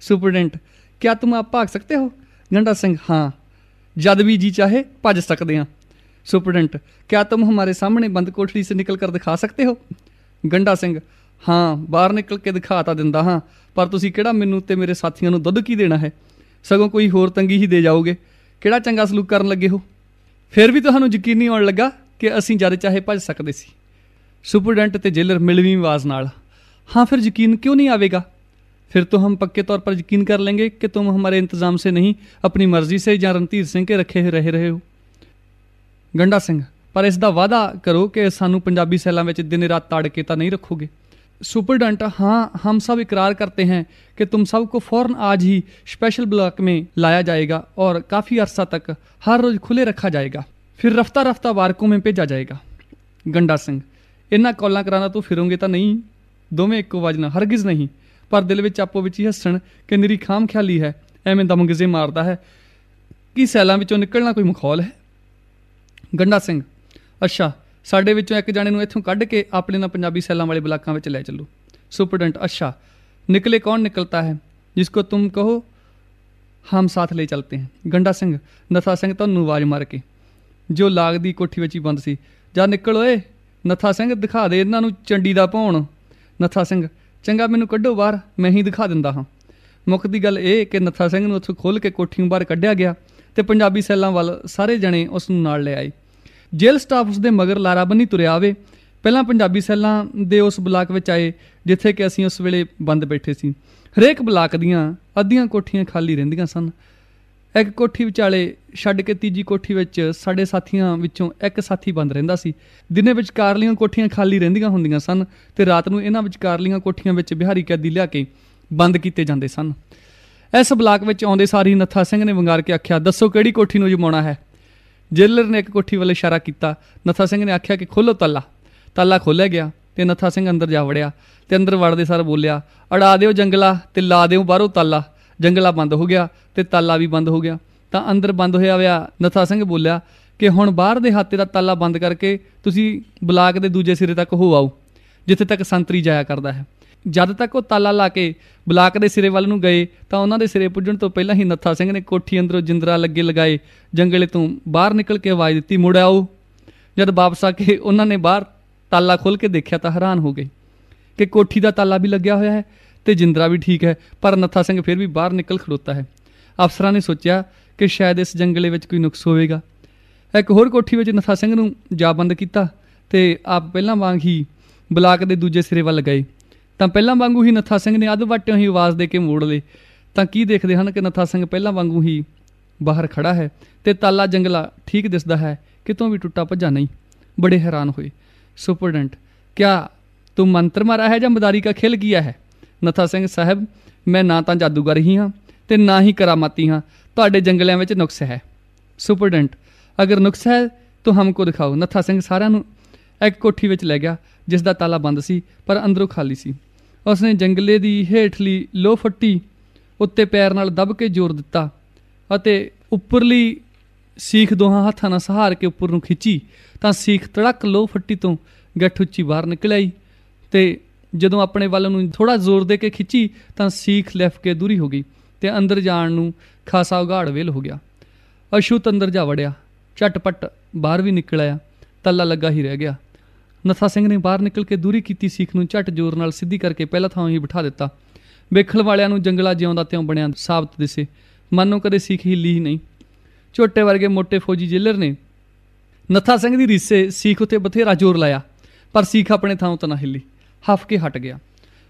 सुपरडेंट, क्या तुम आप भाग सकते हो? गंडा सिंह, हाँ, जद भी जी चाहे भज सकते हैं। सुपरडेंट, क्या तुम हमारे सामने बंद कोठरी से निकल कर दिखा सकते हो? गंडा सिंह, हाँ, बाहर निकल के दिखा ਤਾਂ ਦਿੰਦਾ ਹਾਂ, ਪਰ ਤੁਸੀਂ ਕਿਹੜਾ ਮੈਨੂੰ ਤੇ ਮੇਰੇ ਸਾਥੀਆਂ ਨੂੰ ਦੁੱਧ ਕੀ ਦੇਣਾ ਹੈ? ਸਗੋਂ ਕੋਈ ਹੋਰ ਤੰਗੀ ਹੀ ਦੇ ਜਾਓਗੇ। ਕਿਹੜਾ ਚੰਗਾ ਸਲੂਕ ਕਰਨ ਲੱਗੇ ਹੋ? ਫਿਰ ਵੀ ਤੁਹਾਨੂੰ ਯਕੀਨ ਨਹੀਂ ਆਉਣ ਲੱਗਾ ਕਿ ਅਸੀਂ ਜਦ ਚਾਹੇ ਭੱਜ ਸਕਦੇ ਸੀ। सुपरडेंट ਤੇ जेलर मिलवी आवाज़ नाल, हाँ, फिर यकीन क्यों नहीं आवेगा? फिर तो हम पक्के तौर पर यकीन कर लेंगे कि तुम हमारे इंतज़ाम से नहीं, अपनी मर्जी से या रणधीर सिंह के रखे रहे हो। गंडा सिंह, पर इसका वादा करो कि सानू पंजाबी सैलों में दिन रात ताड़ के तो नहीं रखोगे। सुपरडेंट, हाँ, हम सब इकरार करते हैं कि तुम सबको फ़ौरन आज ही स्पेशल ब्लॉक में लाया जाएगा और काफ़ी अरसा तक हर रोज़ खुले रखा जाएगा, फिर रफ्ता रफ्ता वारकों में भेजा जाएगा। गंडा सिंह, इन्ना कॉलां कराना तो फिरोंगे तो नहीं? दोवें इक्को वजना, हरगिज़ नहीं। पर दिल विच आपो विच ही हसण कि निरी खाम ख्याली है, एवें दमगजे मारदा है कि सैलों विचों निकलना कोई मखौल है। गंडा सिंह, अच्छा, साडे विचों एक जाने नूं इत्थों कढ के अपने ना पंजाबी सैलों वाले ब्लाकां विच लै चलो। सुपरडेंट, अच्छा, निकले कौन निकलता है? जिसको तुम कहो हम साथ ले चलते हैं। गंडा सिंह, नथा सिंह तुहानूं आवाज़ मार के, जो लाग दी कोठी विच ही बंद सी, जा निकल ओए। नथा सिंह, दिखा दे इन्हां नूं चंडी दा भौण। नथा सिंह, चंगा मैनूं कड्ढो बाहर, मैं ही दिखा दिंदा हाँ। मुक्कदी गल ਇਹ कि नथा सिंह ਨੂੰ ਉੱਥੋਂ ਖੋਲ੍ਹ ਕੇ ਕੋਠੀਓਂ ਬਾਹਰ ਕੱਢਿਆ ਗਿਆ ਤੇ ਪੰਜਾਬੀ ਸੈੱਲਾਂ ਵੱਲ ਸਾਰੇ ਜਣੇ ਉਸ ਨੂੰ ਨਾਲ ਲੈ ਆਏ। ਜੇਲ੍ਹ ਸਟਾਫ ਉਸ ਦੇ ਮਗਰ ਲਾਰਾਬੰਨੀ ਤੁਰਿਆ ਆਵੇ। ਪਹਿਲਾਂ ਪੰਜਾਬੀ ਸੈੱਲਾਂ ਦੇ ਉਸ ਬਲਾਕ ਵਿੱਚ ਆਏ ਜਿੱਥੇ ਕਿ ਅਸੀਂ ਉਸ ਵੇਲੇ ਬੰਦ ਬੈਠੇ ਸੀ। ਹਰੇਕ ਬਲਾਕ ਦੀਆਂ ਅੱਧੀਆਂ ਕੋਠੀਆਂ ਖਾਲੀ ਰਹਿੰਦੀਆਂ ਸਨ। ਇੱਕ ਕੋਠੀ ਵਿਚਾਲੇ ਛੱਡ ਕੇ ਤੀਜੀ ਕੋਠੀ ਵਿੱਚ ਸਾਡੇ ਸਾਥੀਆਂ ਵਿੱਚੋਂ ਇੱਕ ਸਾਥੀ ਬੰਦ ਰਹਿੰਦਾ ਸੀ। ਦਿਨੇ ਵਿਚਕਾਰਲੀਆਂ ਕੋਠੀਆਂ ਖਾਲੀ ਰਹਿੰਦੀਆਂ ਹੁੰਦੀਆਂ ਸਨ ਤੇ ਰਾਤ ਨੂੰ ਇਹਨਾਂ ਵਿਚਕਾਰਲੀਆਂ ਕੋਠੀਆਂ ਵਿੱਚ ਬਿਹਾਰੀ ਕੈਦੀ ਲਿਆ ਕੇ ਬੰਦ ਕੀਤੇ ਜਾਂਦੇ ਸਨ। ਇਸ ਬਲਾਕ ਵਿੱਚ ਆਉਂਦੇ ਸਾਰ ਹੀ ਨੱਥਾ ਸਿੰਘ ਨੇ ਵੰਗਾਰ ਕੇ ਆਖਿਆ, ਦੱਸੋ ਕਿਹੜੀ ਕੋਠੀ ਨੂੰ ਜਮਾਉਣਾ ਹੈ? ਜੇਲਰ ਨੇ ਇੱਕ ਕੋਠੀ ਵੱਲ ਇਸ਼ਾਰਾ ਕੀਤਾ। ਨੱਥਾ ਸਿੰਘ ਨੇ ਆਖਿਆ ਕਿ ਖੋਲ੍ਹੋ ਤਾਲਾ। ਤਾਲਾ ਖੋਲ੍ਹਿਆ ਗਿਆ ਤੇ ਨੱਥਾ ਸਿੰਘ ਅੰਦਰ ਜਾ ਵੜਿਆ ਤੇ ਅੰਦਰ ਵੜਦੇ ਸਾਰ ਬੋਲਿਆ, ਅੜਾ ਦਿਓ ਜੰਗਲਾ ਤੇ ਲਾ ਦਿਓ ਬਾਹਰੋਂ ਤਾਲਾ। ਜੰਗਲਾ ਬੰਦ ਹੋ ਗਿਆ ਤੇ ਤਾਲਾ ਵੀ ਬੰਦ ਹੋ ਗਿਆ। ਤਾਂ ਅੰਦਰ ਬੰਦ ਹੋਇਆ ਹੋਇਆ ਨੱਥਾ ਸਿੰਘ ਬੋਲਿਆ ਕਿ ਹੁਣ ਬਾਹਰ ਦੇ ਹਾਤੇ ਦਾ ਤਾਲਾ ਬੰਦ ਕਰਕੇ ਤੁਸੀਂ ਬਲਾਕ ਦੇ ਦੂਜੇ ਸਿਰੇ ਤੱਕ ਹੋ ਆਓ ਜਿੱਥੇ ਤੱਕ ਸੰਤਰੀ ਜਾਇਆ ਕਰਦਾ ਹੈ। ਜਦ ਤੱਕ ਉਹ ਤਾਲਾ ਲਾ ਕੇ ਬਲਾਕ ਦੇ ਸਿਰੇ ਵੱਲ ਨੂੰ ਗਏ ਤਾਂ ਉਹਨਾਂ ਦੇ ਸਿਰੇ ਪੁੱਜਣ ਤੋਂ ਪਹਿਲਾਂ ਹੀ ਨੱਥਾ ਸਿੰਘ ਨੇ ਕੋਠੀ ਅੰਦਰੋਂ ਜਿੰਦਰਾ ਲੱਗੇ ਲਗਾਏ ਜੰਗਲੇ ਤੋਂ ਬਾਹਰ ਨਿਕਲ ਕੇ ਆਵਾਜ਼ ਦਿੱਤੀ, ਮੁੜ ਆਓ। ਜਦ ਵਾਪਸ ਆ ਕੇ ਉਹਨਾਂ ਨੇ ਬਾਹਰ ਤਾਲਾ ਖੋਲ੍ਹ ਕੇ ਦੇਖਿਆ ਤਾਂ ਹੈਰਾਨ ਹੋ ਗਏ ਕਿ ਕੋਠੀ ਦਾ ਤਾਲਾ ਵੀ ਲੱਗਿਆ ਹੋਇਆ ਹੈ ਤੇ ਜਿੰਦਰਾ ਵੀ ਠੀਕ ਹੈ, ਪਰ ਨੱਥਾ ਸਿੰਘ ਫਿਰ ਵੀ ਬਾਹਰ ਨਿਕਲ ਖੜੋਤਾ ਹੈ। ਅਫਸਰਾਂ ਨੇ ਸੋਚਿਆ ਕਿ ਸ਼ਾਇਦ ਇਸ ਜੰਗਲੇ ਵਿੱਚ ਕੋਈ ਨੁਕਸ ਹੋਵੇਗਾ। ਇੱਕ ਹੋਰ ਕੋਠੀ ਵਿੱਚ ਨੱਥਾ ਸਿੰਘ ਨੂੰ ਜਾ ਬੰਦ ਕੀਤਾ ਤੇ ਆਪ ਪਹਿਲਾਂ ਵਾਂਗ ਹੀ ਬਲਾਕ ਦੇ ਦੂਜੇ ਸਿਰੇ ਵੱਲ ਗਏ। ਤਾਂ ਪਹਿਲਾਂ ਵਾਂਗੂ ਹੀ ਨੱਥਾ ਸਿੰਘ ਨੇ ਅੱਧ ਵਾਟਿਓਂ ਹੀ ਆਵਾਜ਼ ਦੇ ਕੇ ਮੋੜ ਲਏ ਤਾਂ ਕੀ ਦੇਖਦੇ ਹਨ ਕਿ ਨੱਥਾ ਸਿੰਘ ਪਹਿਲਾਂ ਵਾਂਗੂ ਹੀ ਬਾਹਰ ਖੜਾ ਹੈ ਤੇ ਤਾਲਾ ਜੰਗਲਾ ਠੀਕ ਦਿਸਦਾ ਹੈ, ਕਿਤੋਂ ਵੀ ਟੁੱਟਾ ਭੱਜਾ ਨਹੀਂ। ਬੜੇ ਹੈਰਾਨ ਹੋਏ। ਸੁਪਰਡੈਂਟ, क्या तुम मंत्र मारा है या मदारी का खेल किया है? नथा सिंह साहब, मैं ना तो जादूगर ही हाँ ते ना ही करामाती हाँ, तुहाडे जंगलों में नुक्स है। सुपरडेंट, अगर नुक्स है तो हमको दिखाओ। नथा सिंह सारिਆਂ ਨੂੰ एक कोठी ਵਿੱਚ ਲੈ ਗਿਆ जिस ਦਾ ਤਾਲਾ ਬੰਦ ਸੀ ਪਰ ਅੰਦਰੋਂ ਖਾਲੀ ਸੀ। ਉਸਨੇ ਜੰਗਲੇ ਦੀ ਹੇਠਲੀ ਲੋਹ ਫੱਟੀ ਉੱਤੇ ਪੈਰ ਨਾਲ ਦਬ ਕੇ ਜ਼ੋਰ ਦਿੱਤਾ ਅਤੇ ਉੱਪਰਲੀ ਸੀਖ ਦੋਹਾਂ ਹੱਥਾਂ ਨਾਲ ਸਹਾਰ ਕੇ ਉੱਪਰ ਨੂੰ ਖਿੱਚੀ ਤਾਂ ਸੀਖ ਤੜਕ ਲੋਹ ਫੱਟੀ ਤੋਂ ਗੱਠ ਉੱਚੀ ਬਾਹਰ ਨਿਕਲ ਆਈ ਤੇ ਜਦੋਂ ਆਪਣੇ ਵੱਲ ਨੂੰ ਥੋੜਾ ਜ਼ੋਰ ਦੇ ਕੇ ਖਿੱਚੀ ਤਾਂ ਸੀਖ ਲਿਫ ਕੇ ਦੂਰੀ ਹੋ ਗਈ ਤੇ ਅੰਦਰ ਜਾਣ ਨੂੰ ਖਾਸਾ ਉਘਾੜ ਵੇਲ ਹੋ ਗਿਆ। ਅਛੂਤ ਅੰਦਰ ਜਾ ਵੜਿਆ, ਝਟਪਟ ਬਾਹਰ ਵੀ ਨਿਕਲ ਆਇਆ, ਤਾਲਾ ਲੱਗਾ ਹੀ ਰਹਿ ਗਿਆ। ਨਥਾ ਸਿੰਘ ਨੇ ਬਾਹਰ ਨਿਕਲ ਕੇ ਦੂਰੀ ਕੀਤੀ ਸੀਖ ਨੂੰ ਝਟ ਜ਼ੋਰ ਨਾਲ ਸਿੱਧੀ ਕਰਕੇ ਪਹਿਲਾਂ ਥਾਂ ਹੀ ਬਿਠਾ ਦਿੱਤਾ। ਵੇਖਣ ਵਾਲਿਆਂ ਨੂੰ ਜੰਗਲਾ ਜਿਉਂਦਾ ਤਿਉਂ ਬਣਿਆ ਸਾਬਤ ਦਿਸੇ, ਮਾਨੋ ਕਦੇ ਸੀਖ ਹਿੱਲੀ ਹੀ ਨਹੀਂ। ਝੋਟੇ ਵਰਗੇ ਮੋਟੇ ਫੌਜੀ ਜੇਲਰ ਨੇ ਨਥਾ ਸਿੰਘ ਦੀ ਰੀਸੇ ਸੀਖ ਉੱਤੇ ਬਥੇਰਾ ਜ਼ੋਰ ਲਾਇਆ ਪਰ ਸੀਖ ਆਪਣੇ ਥਾਂ ਤੋਂ ਨਾ ਹਿੱਲੀ, ਹਫ ਕੇ ਹਟ ਗਿਆ।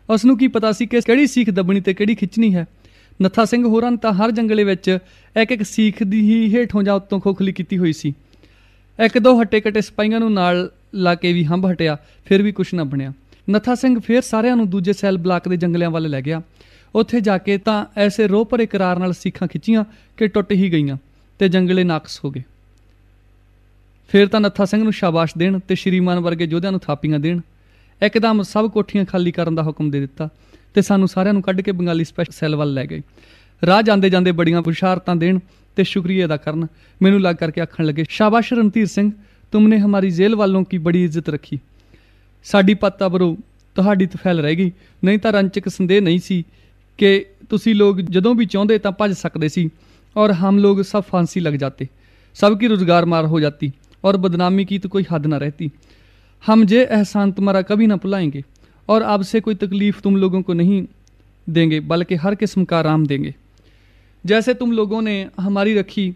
ਉਸ ਨੂੰ ਕੀ ਪਤਾ ਸੀ ਕਿ ਕਿਹੜੀ ਸੀਖ ਦੱਬਣੀ ਤੇ ਕਿਹੜੀ ਖਿੱਚਣੀ ਹੈ। ਨੱਥਾ ਸਿੰਘ ਹੋਰਾਂ ਨੇ ਤਾਂ ਹਰ ਜੰਗਲੇ ਵਿੱਚ ਇੱਕ ਇੱਕ ਸੀਖ ਦੀ ਹੀ ਹੇਠੋਂ ਜਾਂ ਉੱਤੋਂ ਖੋਖਲੀ ਕੀਤੀ ਹੋਈ ਸੀ। ਇੱਕ ਦੋ ਹੱਟੇ ਕੱਟੇ ਸਿਪਾਹੀਆਂ ਨੂੰ ਨਾਲ ਲਾ ਕੇ ਵੀ ਹੰਭ ਹਟਿਆ, ਫਿਰ ਵੀ ਕੁਛ ਨਾ ਬਣਿਆ। ਨੱਥਾ ਸਿੰਘ ਫਿਰ ਸਾਰਿਆਂ ਨੂੰ ਦੂਜੇ ਸੈੱਲ ਬਲਾਕ ਦੇ ਜੰਗਲਿਆਂ ਵੱਲ ਲੈ ਗਿਆ। ਉੱਥੇ ਜਾ ਕੇ ਤਾਂ ਐਸੇ ਰੋਹ ਭਰੇ ਕਰਾਰ ਨਾਲ ਸੀਖਾਂ ਖਿੱਚੀਆਂ ਕਿ ਟੁੱਟ ਹੀ ਗਈਆਂ ਤੇ ਜੰਗਲੇ ਨਾਕਸ ਹੋ ਗਏ। ਫਿਰ ਤਾਂ ਨੱਥਾ ਸਿੰਘ ਨੂੰ ਸ਼ਾਬਾਸ਼ ਦੇਣ ਤੇ ਸ਼੍ਰੀਮਾਨ ਵਰਗੇ ਯੋਧਿਆਂ ਨੂੰ ਥਾਪੀਆਂ ਦੇਣ। ਇੱਕਦਮ ਸਭ ਕੋਠੀਆਂ ਖਾਲੀ ਕਰਨ ਦਾ ਹੁਕਮ ਦੇ ਦਿੱਤਾ ਤੇ ਸਾਨੂੰ ਸਾਰਿਆਂ ਨੂੰ ਕੱਢ ਕੇ ਬੰਗਾਲੀ ਸਪੈਸ਼ਲ ਸੈੱਲ ਵੱਲ ਲੈ ਗਏ। ਰਾਹ ਜਾਂਦੇ ਜਾਂਦੇ ਬੜੀਆਂ ਬੁਸ਼ਾਰਤਾਂ ਦੇਣ ਤੇ ਸ਼ੁਕਰੀਆ ਅਦਾ ਕਰਨ। ਮੈਨੂੰ ਲੱਗ ਕਰਕੇ ਆਖਣ ਲੱਗੇ, ਸ਼ਾਬਾਸ਼ ਰਣਧੀਰ ਸਿੰਘ, ਤੁਮਨੇ ਹਮਾਰੀ ਜੇਲ੍ਹ ਵਾਲੋਂ ਕੀ ਬੜੀ ਇੱਜ਼ਤ ਰੱਖੀ। ਸਾਡੀ ਪੱਤਾ ਬਰੋ ਤੁਹਾਡੀ ਤਫੈਲ ਰਹਿ ਗਈ, ਨਹੀਂ ਤਾਂ ਰੰਚਕ ਸੰਦੇਹ ਨਹੀਂ ਸੀ ਕਿ ਤੁਸੀਂ ਲੋग ਜਦੋਂ भी चाहते तो भज सकते सी और हम लोग सब फांसी लग जाते, सबकी रोजगार मार हो जाती और बदनामी की तो कोई हद ना रहती। हम ये एहसान तुम्हारा कभी ना भुलाएंगे और अब से कोई तकलीफ तुम लोगों को नहीं देंगे, बल्कि हर किस्म का आराम देंगे। जैसे तुम लोगों ने हमारी रखी,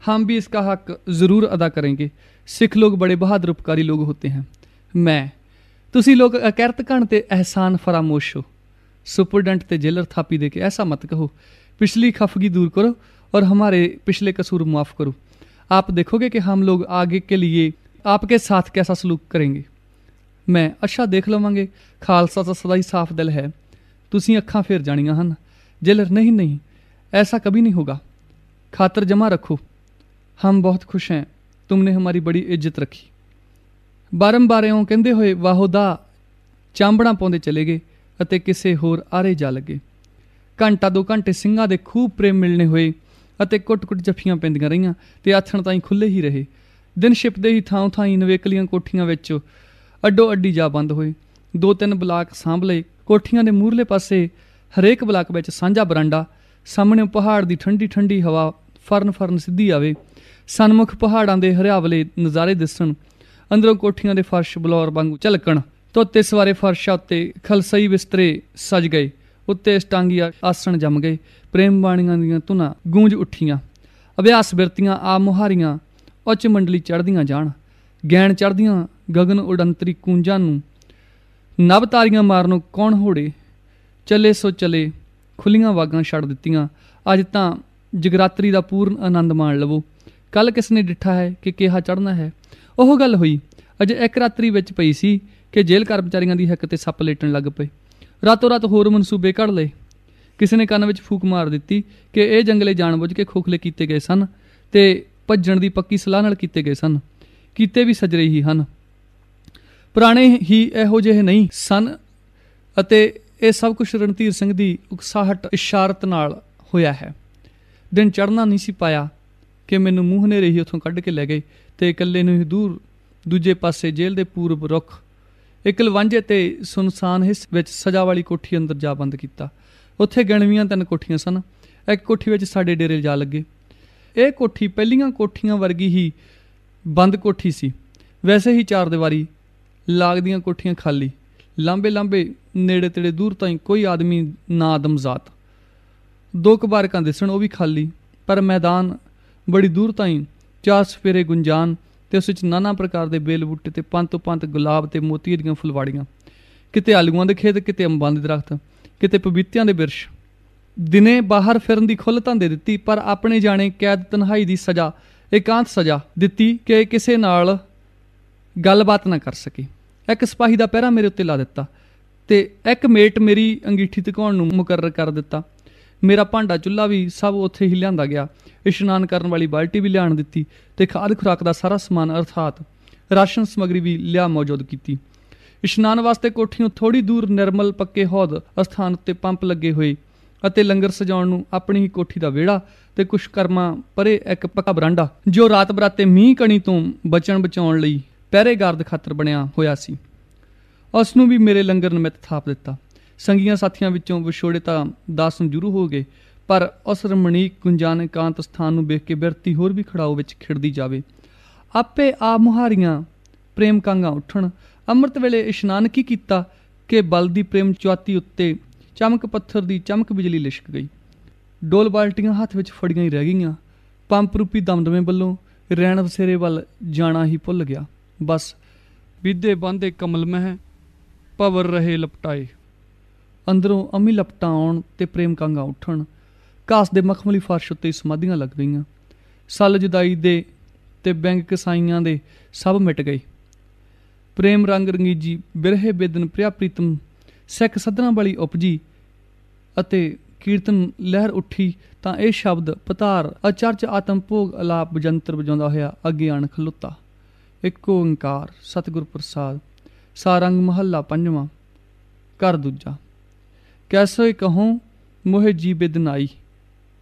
हम भी इसका हक ज़रूर अदा करेंगे। सिख लोग बड़े बहादुर उपकारी लोग होते हैं। मैं तुसी लोग अकैरत घण ते एहसान फरामोश हो। सुपरडेंट ते जेलर थापी दे के ऐसा मत कहो, पिछली खफगी दूर करो और हमारे पिछले कसूर माफ़ करो। आप देखोगे कि हम लोग आगे के लिए आपके साथ कैसा सलूक करेंगे। मैं अच्छा देख लवांगे, खालसा तो सदा ही साफ दिल है, तुसी अखां फेर जानियां हन। जेलर नहीं नहीं, ऐसा कभी नहीं होगा, खातर जमा रखो, हम बहुत खुश हैं, तुमने हमारी बड़ी इज्जत रखी। बारंबार इउं कहंदे होए वाहोदा ਚਾਂਬੜਾਂ ਪਾਉਂਦੇ ਚਲੇ ਗਏ ਅਤੇ ਕਿਸੇ ਹੋਰ ਆਰੇ ਜਾ ਲੱਗੇ। ਘੰਟਾ 2 ਘੰਟੇ ਸਿੰਘਾਂ ਦੇ ਖੂਬ ਪ੍ਰੇਮ ਮਿਲਣੇ ਹੋਏ ਅਤੇ ਕੁੱਟ-ਕੁੱਟ ਜੱਫੀਆਂ ਪੈਂਦੀਆਂ ਰਹੀਆਂ ਤੇ ਆਥਣ ਤਾਈਂ ਖੁੱਲੇ ਹੀ ਰਹੇ। ਦਿਨ ਛਿਪਦੇ ਹੀ ਥਾਂ ਥਾਈਂ ਨਵੇਕਲੀਆਂ ਕੋਠੀਆਂ ਵਿੱਚ ਅੱਡੋ ਅੱਡੀ ਜਾ ਬੰਦ ਹੋਏ। 2-3 ਬਲਾਕ ਸਾਂਭ ਲਏ। ਕੋਠੀਆਂ ਦੇ ਮੂਹਰਲੇ ਪਾਸੇ ਹਰੇਕ ਬਲਾਕ ਵਿੱਚ ਸਾਂਝਾ ਬਰਾਂਡਾ, ਸਾਹਮਣੇ ਪਹਾੜ ਦੀ ਠੰਡੀ ਠੰਡੀ ਹਵਾ ਫਰਨ ਸਿੱਧੀ ਆਵੇ, ਸਨਮੁਖ ਪਹਾੜਾਂ ਦੇ ਹਰਿਆਵਲੇ ਨਜ਼ਾਰੇ ਦਿਸਣ, ਅੰਦਰੋਂ ਕੋਠੀਆਂ ਦੇ ਫਰਸ਼ ਬਲੌਰ ਵਾਂਗੂ ਝਲਕਣ। ਧੋਤੇ ਸਵਾਰੇ ਫਰਸ਼ਾਂ ਉੱਤੇ ਖਲਸਈ ਬਿਸਤਰੇ ਸਜ ਗਏ, ਉੱਤੇ ਸਟਾਂਗੀ ਆਸਣ ਜੰਮ ਗਏ। ਪ੍ਰੇਮ ਬਾਣੀਆਂ ਦੀਆਂ ਧੁਨਾਂ ਗੂੰਜ ਉੱਠੀਆਂ, ਅਭਿਆਸ ਬਿਰਤੀਆਂ ਆ ਮੁਹਾਰੀਆਂ ਉੱਚ ਮੰਡਲੀ ਚੜ੍ਹਦੀਆਂ ਜਾਣ। ਗੈਣ ਚੜ੍ਹਦੀਆਂ ਗਗਨ ਉਡੰਤਰੀ ਕੂੰਜਾਂ ਨੂੰ ਨਭ ਤਾਰੀਆਂ ਮਾਰਨੋਂ ਕੌਣ ਹੋੜੇ। ਚੱਲੇ ਸੋ ਚਲੇ ਖੁੱਲੀਆਂ ਵਾਗਾਂ ਛੱਡ ਦਿੱਤੀਆਂ। ਅੱਜ ਤਾਂ ਜਗਰਾਤਰੀ ਦਾ ਪੂਰਨ ਆਨੰਦ ਮਾਣ ਲਵੋ। ਕੱਲ ਕਿਸ ਨੇ ਡਿੱਠਾ ਹੈ ਕਿ ਕਿਹਾ ਚੜ੍ਹਨਾ ਹੈ। ਉਹ ਗੱਲ ਹੋਈ ਅਜੇ ਇੱਕ ਰਾਤਰੀ ਵਿੱਚ ਪਈ ਸੀ ਕਿ ਜੇਲ੍ਹ ਕਰਮਚਾਰੀਆਂ ਦੀ ਹਿੱਕ ਤੇ ਸੱਪ ਲੇਟਣ ਲੱਗ ਪਏ। ਰਾਤੋਂ ਰਾਤ ਹੋਰ ਮਨਸੂਬੇ ਘੜ ਲਏ। ਕਿਸੇ ਨੇ ਕੰਨ ਵਿੱਚ ਫੂਕ ਮਾਰ ਦਿੱਤੀ ਕਿ ਇਹ ਜੰਗਲੇ ਜਾਣਬੁੱਝ ਕੇ ਖੋਖਲੇ ਕੀਤੇ ਗਏ ਸਨ ਤੇ ਭੱਜਣ ਦੀ ਪੱਕੀ ਸਲਾਹ ਨਾਲ ਕੀਤੇ ਗਏ ਸਨ। ਕੀਤੇ ਵੀ ਸਜਰੇ ਹੀ ਹਨ, ਪੁਰਾਣੇ ਹੀ ਇਹੋ ਜਿਹੇ ਨਹੀਂ ਸਨ। ਅਤੇ ਇਹ ਸਭ ਕੁਝ ਰਣਧੀਰ ਸਿੰਘ ਦੀ ਉਕਸਾਹਟ ਇਸ਼ਾਰਤ ਨਾਲ ਹੋਇਆ ਹੈ। ਦਿਨ ਚੜ੍ਹਨਾ ਨਹੀਂ ਸੀ ਪਾਇਆ ਕਿ ਮੈਨੂੰ ਮੂੰਹ ਹਨੇਰੇ ਹੀ ਉੱਥੋਂ ਕੱਢ ਕੇ ਲੈ ਗਏ ਤੇ ਇਕੱਲੇ ਨੂੰ ਹੀ ਦੂਰ ਦੂਜੇ ਪਾਸੇ ਜੇਲ੍ਹ ਦੇ ਪੂਰਬ ਰੁੱਖ ਇੱਕ ਲਵਾਂਝੇ ਤੇ ਸੁਨਸਾਨ ਹਿੱਸੇ ਵਿੱਚ ਸਜਾ ਵਾਲੀ ਕੋਠੀ ਅੰਦਰ ਜਾ ਬੰਦ ਕੀਤਾ। ਉੱਥੇ ਗਿਣਵੀਆਂ 3 ਕੋਠੀਆਂ ਸਨ। ਇੱਕ ਕੋਠੀ ਵਿੱਚ ਸਾਡੇ ਡੇਰੇ ਜਾ ਲੱਗੇ। ਇਹ ਕੋਠੀ ਪਹਿਲੀਆਂ ਕੋਠੀਆਂ ਵਰਗੀ ਹੀ ਬੰਦ ਕੋਠੀ ਸੀ। ਵੈਸੇ ਹੀ 4 ਦੀਵਾਰੀ, ਲਾਗਦੀਆਂ ਕੋਠੀਆਂ ਖਾਲੀ, ਲਾਂਬੇ ਨੇੜੇ ਤੇੜੇ ਦੂਰ ਤਾਈਂ ਕੋਈ ਆਦਮੀ ਨਾ ਆਦਮਜ਼ਾਤ। 2 ਕਬਾਰਕਾਂ ਦਿਸਣ, ਉਹ ਵੀ ਖਾਲੀ, ਪਰ ਮੈਦਾਨ ਬੜੀ ਦੂਰ ਤਾਈਂ 4 ਸਫੇਰੇ ਗੁੰਜਾਨ ਤੇ ਉਸ ਵਿੱਚ ਨਾਨਾ ਪ੍ਰਕਾਰ ਦੇ ਬੇਲ ਬੂਟੇ ਤੇ ਪੰਤ ਪੰਤ ਗੁਲਾਬ ਤੇ ਮੋਤੀਏ ਦੀਆਂ ਫੁਲਵਾੜੀਆਂ। ਕਿਤੇ ਆਲੂਆਂ ਦੇ ਖੇਤ, ਕਿਤੇ ਅੰਬਾਂ ਦੇ ਦਰਖਤ, ਕਿਤੇ ਪਪੀਤਿਆਂ ਦੇ ਬਿਰਸ਼। ਦਿਨੇ ਬਾਹਰ ਫਿਰਨ ਦੀ ਖੁੱਲ੍ਹ ਧਾਂਦੇ ਦਿੱਤੀ, ਪਰ ਆਪਣੇ ਜਾਣੇ ਕੈਦ ਤਨਹਾਈ ਦੀ ਸਜ਼ਾ, ਇਕਾਂਤ ਸਜ਼ਾ ਦਿੱਤੀ ਕਿ ਕਿਸੇ ਨਾਲ ਗੱਲਬਾਤ ਨਾ ਕਰ ਸਕੇ। ਇੱਕ ਸਿਪਾਹੀ ਦਾ ਪਹਿਰਾ ਮੇਰੇ ਉੱਤੇ ਲਾ ਦਿੱਤਾ ਤੇ ਇੱਕ ਮੇਟ ਮੇਰੀ ਅੰਗੀਠੀ ਧਕਾਉਣ ਨੂੰ ਮੁਕਰਰ ਕਰ ਦਿੱਤਾ। ਮੇਰਾ ਭਾਂਡਾ ਚੁੱਲ੍ਹਾ ਵੀ ਸਭ ਉੱਥੇ ਹੀ ਲਿਆਂਦਾ ਗਿਆ। ਇਸ਼ਨਾਨ ਕਰਨ ਵਾਲੀ ਬਾਲਟੀ ਵੀ ਲਿਆਣ ਦਿੱਤੀ ਤੇ ਖਾਦ ਖੁਰਾਕ ਦਾ ਸਾਰਾ ਸਮਾਨ ਅਰਥਾਤ ਰਾਸ਼ਨ ਸਮੱਗਰੀ ਵੀ ਲਿਆ ਮੌਜੂਦ ਕੀਤੀ। ਇਸ਼ਨਾਨ ਵਾਸਤੇ ਕੋਠੀਓਂ ਥੋੜ੍ਹੀ ਦੂਰ ਨਿਰਮਲ ਪੱਕੇ ਹੌਦ ਅਸਥਾਨ ਉੱਤੇ ਪੰਪ ਲੱਗੇ ਹੋਏ ਅਤੇ ਲੰਗਰ ਸਜਾਉਣ ਨੂੰ ਆਪਣੀ ਹੀ ਕੋਠੀ ਦਾ ਵਿਹੜਾ ਤੇ ਕੁਛ ਕਰਮਾਂ ਪਰੇ ਇੱਕ ਪੱਕਾ ਬਰਾਂਡਾ, ਜੋ ਰਾਤ ਬਰਾਤੇ ਮੀਂਹ ਕਣੀ ਤੋਂ ਬਚਾਉਣ ਲਈ ਪਹਿਰੇਗਾਰ ਦੇ ਖਾਤਰ ਬਣਿਆ ਹੋਇਆ ਸੀ। ਉਸ ਨੂੰ ਵੀ ਮੇਰੇ ਲੰਗਰ ਨਿਮਿਤ ਥਾਪ ਦਿੱਤਾ। ਸੰਗੀਆਂ ਸਾਥੀਆਂ ਵਿੱਚੋਂ ਵਿਛੋੜੇ ਤਾਂ 10 ਨੂੰ ਜੁਰੂ ਹੋ ਗਏ, ਪਰ ਉਸ ਰਮਣੀਕ ਗੁੰਜਾਨ ਇਕਾਂਤ ਸਥਾਨ ਨੂੰ ਵੇਖ ਕੇ ਬਿਰਤੀ ਹੋਰ ਵੀ ਖੜਾਓ ਵਿੱਚ ਖਿੜਦੀ ਜਾਵੇ। ਆਪੇ ਆ ਮੁਹਾਰੀਆਂ ਪ੍ਰੇਮ ਕਾਂਗਾਂ ਉੱਠਣ। ਅੰਮ੍ਰਿਤ ਵੇਲੇ ਇਸ਼ਨਾਨ ਕੀ ਕੀਤਾ ਕਿ ਬਲਦੀ ਪ੍ਰੇਮ ਚੁਆਤੀ ਉੱਤੇ ਚਮਕ ਪੱਥਰ ਦੀ ਚਮਕ ਬਿਜਲੀ ਲਿਸ਼ਕ ਗਈ। ਡੋਲ ਬਾਲਟੀਆਂ ਹੱਥ ਵਿੱਚ ਫੜੀਆਂ ਹੀ ਰਹਿ ਗਈਆਂ। ਪੰਪ ਰੂਪੀ ਦਮਦਮੇ ਵੱਲੋਂ ਰੈਣ ਵਸੇਰੇ ਵੱਲ ਜਾਣਾ ਹੀ ਭੁੱਲ ਗਿਆ। ਬਸ ਵਿਦੇ ਬਾਂਦੇ ਕਮਲ ਮਹਿ ਭਵਰ ਰਹੇ ਲਪਟਾਏ। ਅੰਦਰੋਂ ਅੰਮੀ ਲਪਟਾਂ ਆਉਣ ਤੇ ਪ੍ਰੇਮ ਕਾਂਗਾਂ ਉੱਠਣ। ਘਾਸ ਦੇ ਮਖਮਲੀ ਫਰਸ਼ ਉੱਤੇ ਸਮਾਧੀਆਂ ਲੱਗ ਗਈਆਂ। ਸੱਲ ਜੁਦਾਈ ਦੇ ਤੇ ਬੈਂਕ ਕਸਾਈਆਂ ਦੇ ਸਭ ਮਿਟ ਗਏ। ਪ੍ਰੇਮ ਰੰਗ ਰੰਗੀਜੀ ਬਿਰਹੇ ਬੇਦਨ ਪ੍ਰਿਆ ਪ੍ਰੀਤਮ ਸਿੱਖ ਸੱਧਰਾਂ ਵਾਲੀ ਉਪਜੀ ਅਤੇ ਕੀਰਤਨ ਲਹਿਰ ਉੱਠੀ ਤਾਂ ਇਹ ਸ਼ਬਦ ਪਤਾਰ ਅਚਰਚ ਆਤਮ ਭੋਗ ਅਲਾਪ ਬਜੰਤਰ ਵਜਾਉਂਦਾ ਹੋਇਆ ਅੱਗੇ ਆਣ ਖਲੋਤਾ। ਇੱਕ ਓੰਕਾਰ ਸਤਿਗੁਰ ਪ੍ਰਸਾਦ। ਸਾਰੰਗ ਮਹੱਲਾ ਪੰਜਵਾਂ। ਘਰ ਦੂਜਾ। ਕੈਸੋ ਕਹੂੰ ਮੋਹਿ ਜੀ ਬਿਦ ਨਾਈ,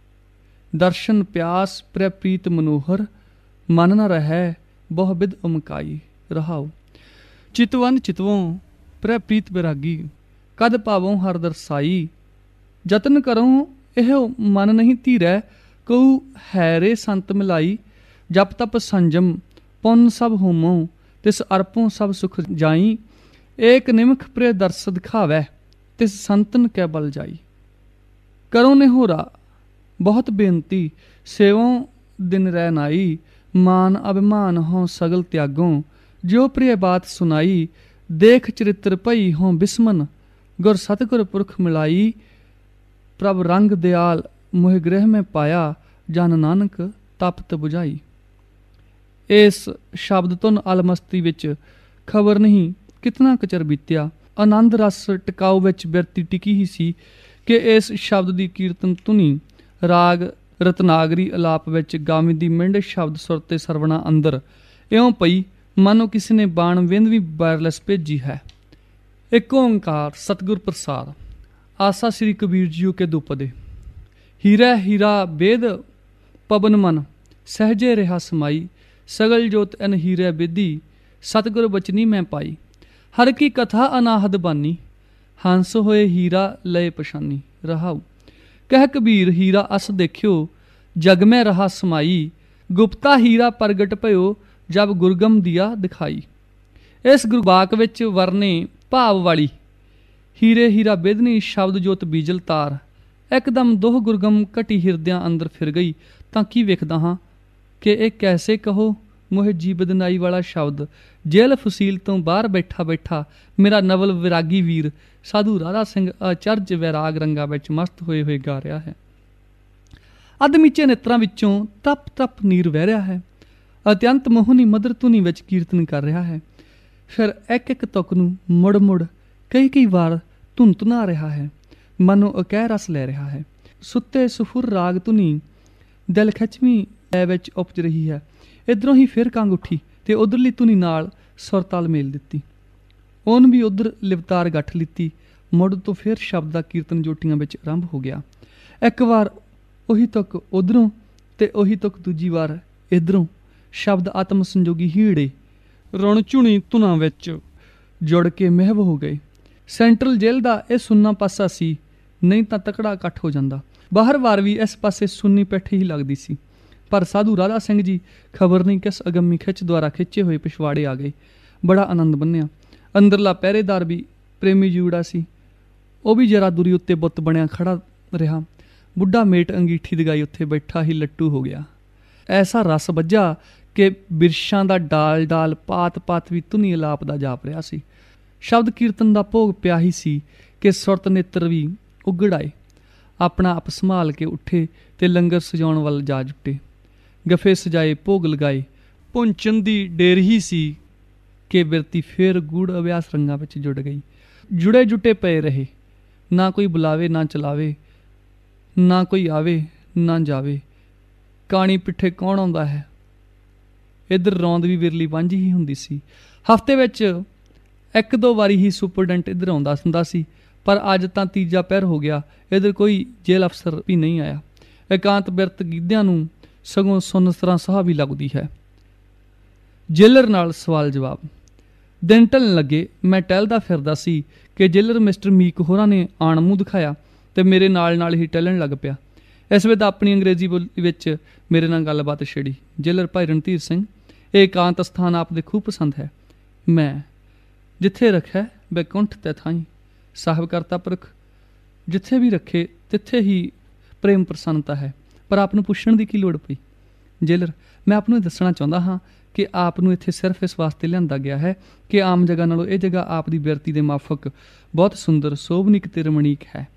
ਦਰਸ਼ਨ ਪਿਆਸ ਪ੍ਰਿਆ ਪ੍ਰੀਤ ਮਨੋਹਰ, ਮਨ ਨ ਰਹਿ ਬਹੁ ਬਿਦ ਉਮਕਾਈ। ਰਹਾਉ। ਚਿਤਵਨ ਚਿਤਵੋਂ ਪ੍ਰਿਆ ਪ੍ਰੀਤ ਬਿਰਾਗੀ, ਕਦ ਪਾਵੋਂ ਹਰ ਦਰਸਾਈ। ਜਤਨ ਕਰੂੰ ਇਹ ਮਨ ਨਹੀਂ ਧੀਰੈ, ਕਹੂ ਹੈ ਰੇ ਸੰਤ ਮਿਲਾਈ। ਜਪ ਤਪ ਸੰਜਮ ਪੁੰਨ ਸਭ ਹੋਮੋਂ, ਤਿਸ ਅਰਪੋਂ ਸਭ ਸੁਖ ਜਾਈ। ਏਕ ਨਿਮਖ ਪ੍ਰਿय ਦਰਸ ਦਿਖਾਵੈ, ਤਿਸ ਸੰਤਨ ਕੈ ਬਲ ਜਾਈ। ਕਰੋ ਨਿਹੋਰਾ ਬਹੁਤ ਬੇਨਤੀ, ਸੇਵੋਂ ਦਿਨ ਰਹਿ ਨਾਈ। ਮਾਨ ਅਭਿਮਾਨ ਹੋਂ ਸਗਲ ਤਿਆਗੋਂ, ਜੋ ਪ੍ਰਿय ਬਾਤ ਸੁਨਾਈ। ਦੇਖ ਚਰਿਤਰ ਭਈ ਹੋਂ ਬਿਸਮਨ, ਗੁਰ ਸਤਿਗੁਰ ਪੁਰਖ ਮਿਲਾਈ। ਪ੍ਰਭ ਰੰਗ ਦਿਆਲ ਮੋਹਿ ਗ੍ਰਹਿ ਮੈਂ ਪਾਇਆ, ਜਨ ਨਾਨਕ ਤਪਤ ਬੁਝਾਈ। ਇਸ ਸ਼ਬਦ ਧੁਨ ਅਲਮਸਤੀ ਵਿੱਚ ਖਬਰ ਨਹੀਂ ਕਿਤਨਾ ਕਚਰ ਬੀਤਿਆ। ਆਨੰਦ ਰਸ ਟਿਕਾਊ ਵਿੱਚ ਬਿਰਤੀ ਟਿਕੀ ਹੀ ਸੀ ਕਿ ਇਸ ਸ਼ਬਦ ਦੀ ਕੀਰਤਨ ਧੁਨੀ ਰਾਗ ਰਤਨਾਗਰੀ ਅਲਾਪ ਵਿੱਚ ਗਾਮੀ ਦੀ ਮਿੰਡ ਸ਼ਬਦ ਸੁਰ ਤੇ ਸਰਵਣਾ ਅੰਦਰ ਇਉਂ ਪਈ ਮਾਨੋ ਕਿਸੇ ਨੇ ਬਾਣ ਵਿੰਦ ਵੀ ਵਾਇਰਲੈਸ ਭੇਜੀ ਹੈ। ਇੱਕ ਓੰਕਾਰ ਸਤਿਗੁਰ ਪ੍ਰਸਾਦ। ਆਸਾ ਸ੍ਰੀ ਕਬੀਰ ਜੀਓ ਕੇ ਦੁਪਦੇ। ਹੀਰਾ ਹੀਰਾ ਬੇਦ ਪਵਨ ਮਨ, ਸਹਜੇ ਰਿਹਾ ਸਮਾਈ। ਸਗਲ ਜੋਤ ਅਨ ਹੀਰੇ ਬੇਦੀ, ਸਤਿਗੁਰ ਬਚਨੀ ਮੈਂ ਪਾਈ। ਹਰ ਕੀ ਕਥਾ ਅਨਾਹਦ ਬਾਨੀ, ਹੰਸ ਹੋਏ ਹੀਰਾ ਲਏ ਪਛਾਨੀ। ਰਹਾਉ। ਕਹਿ ਕਬੀਰ ਹੀਰਾ ਅਸ ਦੇਖਿਓ, ਜਗ ਮੈਂ ਰਹਾ ਸਮਾਈ। ਗੁਪਤਾ ਹੀਰਾ ਪ੍ਰਗਟ ਭਇਓ, ਜਬ ਗੁਰਗਮ ਦਿਆ ਦਿਖਾਈ। ਇਸ ਗੁਰਬਾਕ ਵਿੱਚ ਵਰਨੇ ਭਾਵ ਵਾਲੀ ਹੀਰੇ ਹੀਰਾ ਬੇਦਨੀ ਸ਼ਬਦ ਜੋਤ ਬੀਜਲ ਤਾਰ ਇੱਕਦਮ ਦੋਹ ਗੁਰਗਮ ਘਟੀ ਹਿਰਦਿਆਂ ਅੰਦਰ ਫਿਰ ਗਈ ਤਾਂ ਕੀ ਵੇਖਦਾ ਹਾਂ ਕਿ ਇਹ ਕੈਸੇ ਕਹੋ ਮੋਹਿ ਜੀ ਬਦਨਾਈ ਵਾਲਾ ਸ਼ਬਦ ਜੇਲ੍ਹ ਫਸੀਲ ਤੋਂ ਬਾਹਰ ਬੈਠਾ ਬੈਠਾ ਮੇਰਾ ਨਵਲ ਵਿਰਾਗੀ ਵੀਰ ਸਾਧੂ ਰਾਧਾ ਸਿੰਘ ਅਚਰਜ ਵੈਰਾਗ ਰੰਗਾਂ ਵਿੱਚ ਮਸਤ ਹੋਏ ਹੋਏ ਗਾ ਰਿਹਾ ਹੈ। ਅਧਮੀਚੇ ਨੇਤਰਾਂ ਵਿੱਚੋਂ ਤਪ ਤਪ ਨੀਰ ਵਹਿ ਰਿਹਾ ਹੈ। ਅਤਿਅੰਤ ਮੋਹਨੀ ਮਦਰ ਧੁਨੀ ਵਿੱਚ ਕੀਰਤਨ ਕਰ ਰਿਹਾ ਹੈ। ਫਿਰ ਇੱਕ ਇੱਕ ਤੁਕ ਨੂੰ ਮੁੜ ਮੁੜ ਕਈ ਵਾਰ ਧੁਨਧੁਨਾ ਰਿਹਾ ਹੈ। ਮਨੋਂ ਅਕਹਿ ਰਸ ਲੈ ਰਿਹਾ ਹੈ। ਸੁੱਤੇ ਸੁਫੁਰ ਰਾਗ ਧੁਨੀ ਦਿਲ ਖਿੱਚਵੀਂ ਲੈ ਵਿੱਚ ਉਪਜ ਰਹੀ ਹੈ। ਇੱਧਰੋਂ ਹੀ ਫਿਰ ਕੰਗ ਉੱਠੀ ਤੇ ਉਧਰਲੀ ਧੁਨੀ ਨਾਲ ਸੁਰ ਤਾਲ ਮੇਲ ਦਿੱਤੀ। ਉਹਨ ਵੀ ਉਧਰ ਲਿਵਤਾਰ ਗੱਠ ਲਿੱਤੀ। ਮੁੜ ਤੋਂ ਫਿਰ ਸ਼ਬਦ ਦਾ ਕੀਰਤਨ ਜੋਟੀਆਂ ਵਿੱਚ ਆਰੰਭ ਹੋ ਗਿਆ। ਇੱਕ ਵਾਰ ਉਹੀ ਤੁਕ ਉਧਰੋਂ ਤੇ ਉਹੀ ਤੁਕ ਦੂਜੀ ਵਾਰ ਇੱਧਰੋਂ। ਸ਼ਬਦ ਆਤਮ ਸੰਜੋਗੀ ਹੀੜੇ ਰੁਣ ਝੁਣੀ ਧੁਨਾਂ ਵਿੱਚ ਜੁੜ ਕੇ ਮਹਿਵ ਹੋ ਗਏ। ਸੈਂਟਰਲ ਜੇਲ੍ਹ ਦਾ ਇਹ ਸੁੰਨਾ ਪਾਸਾ ਸੀ, ਨਹੀਂ ਤਾਂ ਤਕੜਾ ਇਕੱਠ ਹੋ ਜਾਂਦਾ। ਬਾਹਰ ਵਾਰ ਵੀ ਇਸ ਪਾਸੇ ਸੁੰਨੀ ਪੈਠੀ ਹੀ ਲੱਗਦੀ ਸੀ। ਪਰ ਸਾਧੂ ਰਾਧਾ ਸਿੰਘ ਜੀ ਖਬਰ ਨਹੀਂ ਕਿਸ ਅਗੰਮੀ ਖਿੱਚ ਦੁਆਰਾ ਖਿੱਚੇ ਹੋਏ ਪਿਛਵਾੜੇ ਆ ਗਏ। ਬੜਾ ਆਨੰਦ ਬੰਨਿਆ। ਅੰਦਰਲਾ ਪਹਿਰੇਦਾਰ ਵੀ ਪ੍ਰੇਮੀ ਜੂੜਾ ਸੀ। ਉਹ ਵੀ ਜਰਾ ਦੂਰੀ ਉੱਤੇ ਬੁੱਤ ਬਣਿਆ ਖੜਾ ਰਿਹਾ। ਬੁੱਢਾ ਮੇਟ ਅੰਗੀਠੀ ਦਗਾਈ ਉੱਥੇ ਬੈਠਾ ਹੀ ਲੱਟੂ ਹੋ ਗਿਆ। ਐਸਾ ਰਸ ਵੱਜਾ ਕਿ ਬਿਰਸ਼ਾਂ ਦਾ ਡਾਲ ਡਾਲ ਪਾਤ ਪਾਤ ਵੀ ਧੁਨੀ ਅਲਾਪ ਦਾ ਜਾਪ ਰਿਹਾ ਸੀ। ਸ਼ਬਦ ਕੀਰਤਨ ਦਾ ਭੋਗ ਪਿਆ ਹੀ ਸੀ ਕਿ ਸੁਰਤ ਨੇਤਰ ਵੀ ਉਗੜ ਆਏ। ਆਪਣਾ ਆਪ ਸੰਭਾਲ ਕੇ ਉੱਠੇ ਤੇ ਲੰਗਰ ਸਜਾਉਣ ਵੱਲ ਜਾ ਜੁੱਟੇ। ਗਫੇ ਸਜਾਏ, ਭੋਗ ਲਗਾਏ। ਪੁੰਚਨ ਦੀ ਡੇਰ ਹੀ ਸੀ ਕਿ ਬਿਰਤੀ ਫੇਰ ਗੂੜ ਅਭਿਆਸ ਰੰਗਾਂ ਵਿੱਚ ਜੁੜ ਗਈ। ਜੁੜੇ ਜੁਟੇ ਪਏ ਰਹੇ। ਨਾ ਕੋਈ ਬੁਲਾਵੇ ਨਾ ਚਲਾਵੇ, ਨਾ ਕੋਈ ਆਵੇ ਨਾ ਜਾਵੇ। ਕਾਣੀ ਪਿੱਠੇ ਕੌਣ ਆਉਂਦਾ ਹੈ। ਇੱਧਰ ਰੌਂਦ ਵੀ ਵਿਰਲੀ ਵਾਂਝੀ ਹੀ ਹੁੰਦੀ ਸੀ। ਹਫ਼ਤੇ ਵਿੱਚ ਇੱਕ ਦੋ ਵਾਰੀ ਹੀ ਸੁਪਰਡੈਂਟ ਇੱਧਰ ਆਉਂਦਾ ਹੁੰਦਾ ਸੀ, ਪਰ ਅੱਜ ਤਾਂ ਤੀਜਾ ਪਹਿਰ ਹੋ ਗਿਆ। ਇੱਧਰ ਕੋਈ ਜੇਲ੍ਹ ਅਫਸਰ ਵੀ ਨਹੀਂ ਆਇਆ। ਇਕਾਂਤ ਬਿਰਤ ਗੀਦਿਆਂ ਨੂੰ ਸਗੋਂ ਸੁਨਸਰਾਂ ਸਾਹ ਵੀ ਲੱਗਦੀ ਹੈ। ਜੇਲਰ ਨਾਲ ਸਵਾਲ ਜਵਾਬ। ਦਿਨ ਢਲਣ ਲੱਗੇ। ਮੈਂ ਟਹਿਲਦਾ ਫਿਰਦਾ ਸੀ ਕਿ ਜੇਲਰ ਮਿਸਟਰ ਮੀਕ ਹੋਰਾਂ ਨੇ ਆਣ ਮੂੰਹ ਦਿਖਾਇਆ ਤੇ ਮੇਰੇ ਨਾਲ ਹੀ ਟਹਿਲਣ ਲੱਗ ਪਿਆ। ਇਸ ਵੇਲੇ ਆਪਣੀ ਅੰਗਰੇਜ਼ੀ ਬੋਲੀ ਵਿੱਚ ਮੇਰੇ ਨਾਲ ਗੱਲਬਾਤ ਛੇੜੀ। ਜੇਲਰ ਭਾਈ ਰਣਧੀਰ ਸਿੰਘ, ਇਹ ਇਕਾਂਤ ਸਥਾਨ ਆਪ ਦੇ ਖੂਬ ਪਸੰਦ ਹੈ। ਮੈਂ ਜਿੱਥੇ ਰੱਖਿਆ ਬੈਕੁੰਠ ਤੇ ਥਾਈ ਸਾਹਿਬ ਕਰਤਾ ਪੁਰਖ, ਜਿੱਥੇ ਵੀ ਰੱਖੇ ਤਿੱਥੇ ਹੀ ਪ੍ਰੇਮ ਪ੍ਰਸੰਨਤਾ ਹੈ। ਪਰ ਆਪ ਨੂੰ ਪੁੱਛਣ ਦੀ ਕੀ ਲੋੜ ਪਈ। ਜੇਲਰ, ਮੈਂ ਆਪ ਨੂੰ ਦੱਸਣਾ ਚਾਹੁੰਦਾ ਹਾਂ ਕਿ ਆਪ ਨੂੰ ਇੱਥੇ ਸਿਰਫ ਇਸ ਵਾਸਤੇ ਲਿਆਂਦਾ ਗਿਆ ਹੈ ਕਿ ਆਮ ਜਗ੍ਹਾ ਨਾਲੋਂ ਇਹ ਜਗ੍ਹਾ ਆਪ ਦੀ ਬਿਰਤੀ ਦੇ ਮਾਫਕ ਬਹੁਤ ਸੁੰਦਰ, ਸੋਭਨੀਕ ਤੇ ਰਮਣੀਕ ਹੈ।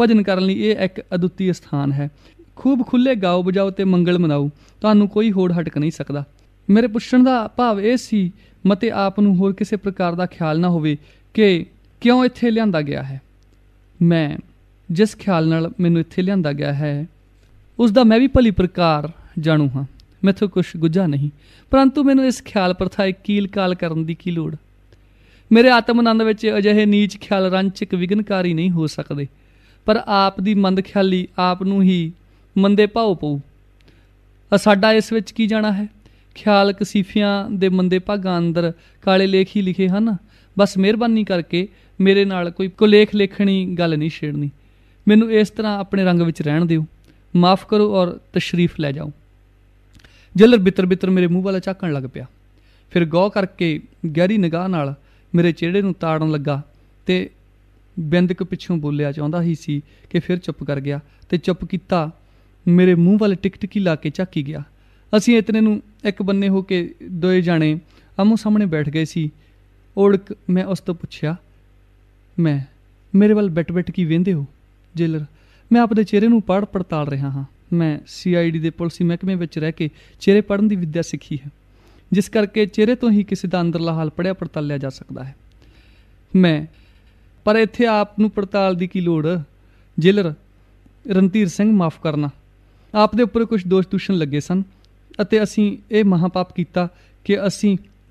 ਭਜਨ ਕਰਨ ਲਈ ਇਹ ਇੱਕ ਅਦੁੱਤੀ ਸਥਾਨ ਹੈ। ਖੂਬ ਖੁੱਲੇ ਗਾਓ ਵਜਾਓ ਤੇ ਮੰਗਲ ਮਨਾਓ, ਤੁਹਾਨੂੰ ਕੋਈ ਹੋੜ ਹਟਕ ਨਹੀਂ ਸਕਦਾ। ਮੇਰੇ ਪੁੱਛਣ ਦਾ ਭਾਵ ਇਹ ਸੀ, ਮਤੇ ਆਪ ਨੂੰ ਹੋਰ ਕਿਸੇ ਪ੍ਰਕਾਰ ਦਾ ਖਿਆਲ ਨਾ ਹੋਵੇ ਕਿ ਕਿਉਂ ਇੱਥੇ ਲਿਆਂਦਾ ਗਿਆ ਹੈ। ਮੈਂ ਜਿਸ ਖਿਆਲ ਨਾਲ ਮੈਨੂੰ ਇੱਥੇ ਲਿਆਂਦਾ ਗਿਆ ਹੈ ਉਸ ਦਾ ਮੈਂ ਵੀ ਭਲੀ ਪ੍ਰਕਾਰ ਜਾਣੂ ਹਾਂ। ਮੈਥੋਂ ਕੁਛ ਗੁੱਝਾ ਨਹੀਂ, ਪਰੰਤੂ ਮੈਨੂੰ ਇਸ ਖਿਆਲ ਪ੍ਰਥਾ ਕੀਲ ਕਾਲ ਕਰਨ ਦੀ ਕੀ ਲੋੜ। ਮੇਰੇ ਆਤਮ ਆਨੰਦ ਵਿੱਚ ਅਜਿਹੇ ਨੀਚ ਖਿਆਲ ਰੰਚਕ ਵਿਘਨਕਾਰੀ ਨਹੀਂ ਹੋ ਸਕਦੇ, ਪਰ ਆਪ ਦੀ ਮੰਦ ਖਿਆਲੀ ਆਪ ਨੂੰ ਹੀ ਮੰਦੇ ਭਾਉ ਪਊ। ਸਾਡਾ ਇਸ ਵਿੱਚ ਕੀ ਜਾਣਾ ਹੈ? ਖਿਆਲ ਕਸੀਫਿਆਂ ਦੇ ਮੰਦੇ ਭਾਗਾਂ ਅੰਦਰ ਕਾਲੇ ਲੇਖ ਹੀ ਲਿਖੇ ਹਨ। ਬਸ ਮਿਹਰਬਾਨੀ ਕਰਕੇ ਮੇਰੇ ਨਾਲ ਕੋਈ ਕੁਲੇਖ ਲੇਖਣੀ ਗੱਲ ਨਹੀਂ ਛੇੜਨੀ। ਮੈਨੂੰ ਇਸ ਤਰ੍ਹਾਂ ਆਪਣੇ ਰੰਗ ਵਿੱਚ ਰਹਿਣ ਦਿਓ। ਮਾफ़ ਕਰੋ ਔਰ ਤਸ਼ਰੀਫ ਲੈ ਜਾਓ। ਜੇਲਰ ਬਿੱਤਰ ਬਿੱਤਰ ਮੇਰੇ ਮੂੰਹ ਵਾਲਾ ਝਾਕਣ ਲੱਗ ਪਿਆ। ਫਿਰ ਗੌਰ ਕਰਕੇ ਗਹਿਰੀ ਨਿਗਾਹ ਨਾਲ ਮੇਰੇ ਚਿਹਰੇ ਨੂੰ ਤਾੜਨ ਲੱਗਾ ਤੇ ਬਿੰਦਕ ਪਿੱਛੋਂ ਬੋਲਿਆ ਚਾਹੁੰਦਾ ਹੀ ਸੀ ਕਿ ਫਿਰ ਚੁੱਪ ਕਰ ਗਿਆ ਤੇ ਚੁੱਪ ਕੀਤਾ ਮੇਰੇ ਮੂੰਹ ਵੱਲ ਟਿਕਟਿਕੀ ਲਾ ਕੇ ਝਾਕੀ ਗਿਆ। ਅਸੀਂ ਇਤਨੇ ਨੂੰ ਇੱਕ ਬੰਨੇ ਹੋ ਕੇ ਦੋਏ ਜਾਣੇ ਆਮੋ ਸਾਹਮਣੇ ਬੈਠ ਗਏ ਸੀ। ਓੜਕ ਮੈਂ ਉਸ ਤੋਂ ਪੁੱਛਿਆ, ਮੈਂ ਮੇਰੇ ਵੱਲ ਬੈਠ ਕੀ ਵੇਂਦੇ ਹੋ? ਜੇਲਰ, ਮੈਂ ਆਪਦੇ ਚਿਹਰੇ ਨੂੰ ਪੜ੍ਹ ਪੜਤਾਲ ਰਿਹਾ ਹਾਂ। ਮੈਂ CID ਦੇ ਪੁਲਿਸੀ ਮਹਿਕਮੇ ਵਿੱਚ ਰਹਿ ਕੇ ਚਿਹਰੇ ਪੜ੍ਹਨ ਦੀ ਵਿੱਦਿਆ ਸਿੱਖੀ ਹੈ, ਜਿਸ ਕਰਕੇ ਚਿਹਰੇ ਤੋਂ ਹੀ ਕਿਸੇ ਦਾ ਅੰਦਰਲਾ ਹਾਲ ਪੜ੍ਹਿਆ ਪੜਤਾਲਿਆ ਜਾ ਸਕਦਾ ਹੈ। ਪਰ ਇੱਥੇ ਆਪ ਨੂੰ ਪੜਤਾਲ ਦੀ ਕੀ ਲੋੜ? ਜੇਲਰ, ਰਣਧੀਰ ਸਿੰਘ, ਮਾफ़ ਕਰਨਾ, ਆਪ ਦੇ ਉੱਪਰ ਕੁਝ ਦੋਸ਼ ਦੂਸ਼ਣ ਲੱਗੇ ਸਨ ਅਤੇ ਅਸੀਂ ਇਹ ਮਹਾਪਾਪ ਕੀਤਾ ਕਿ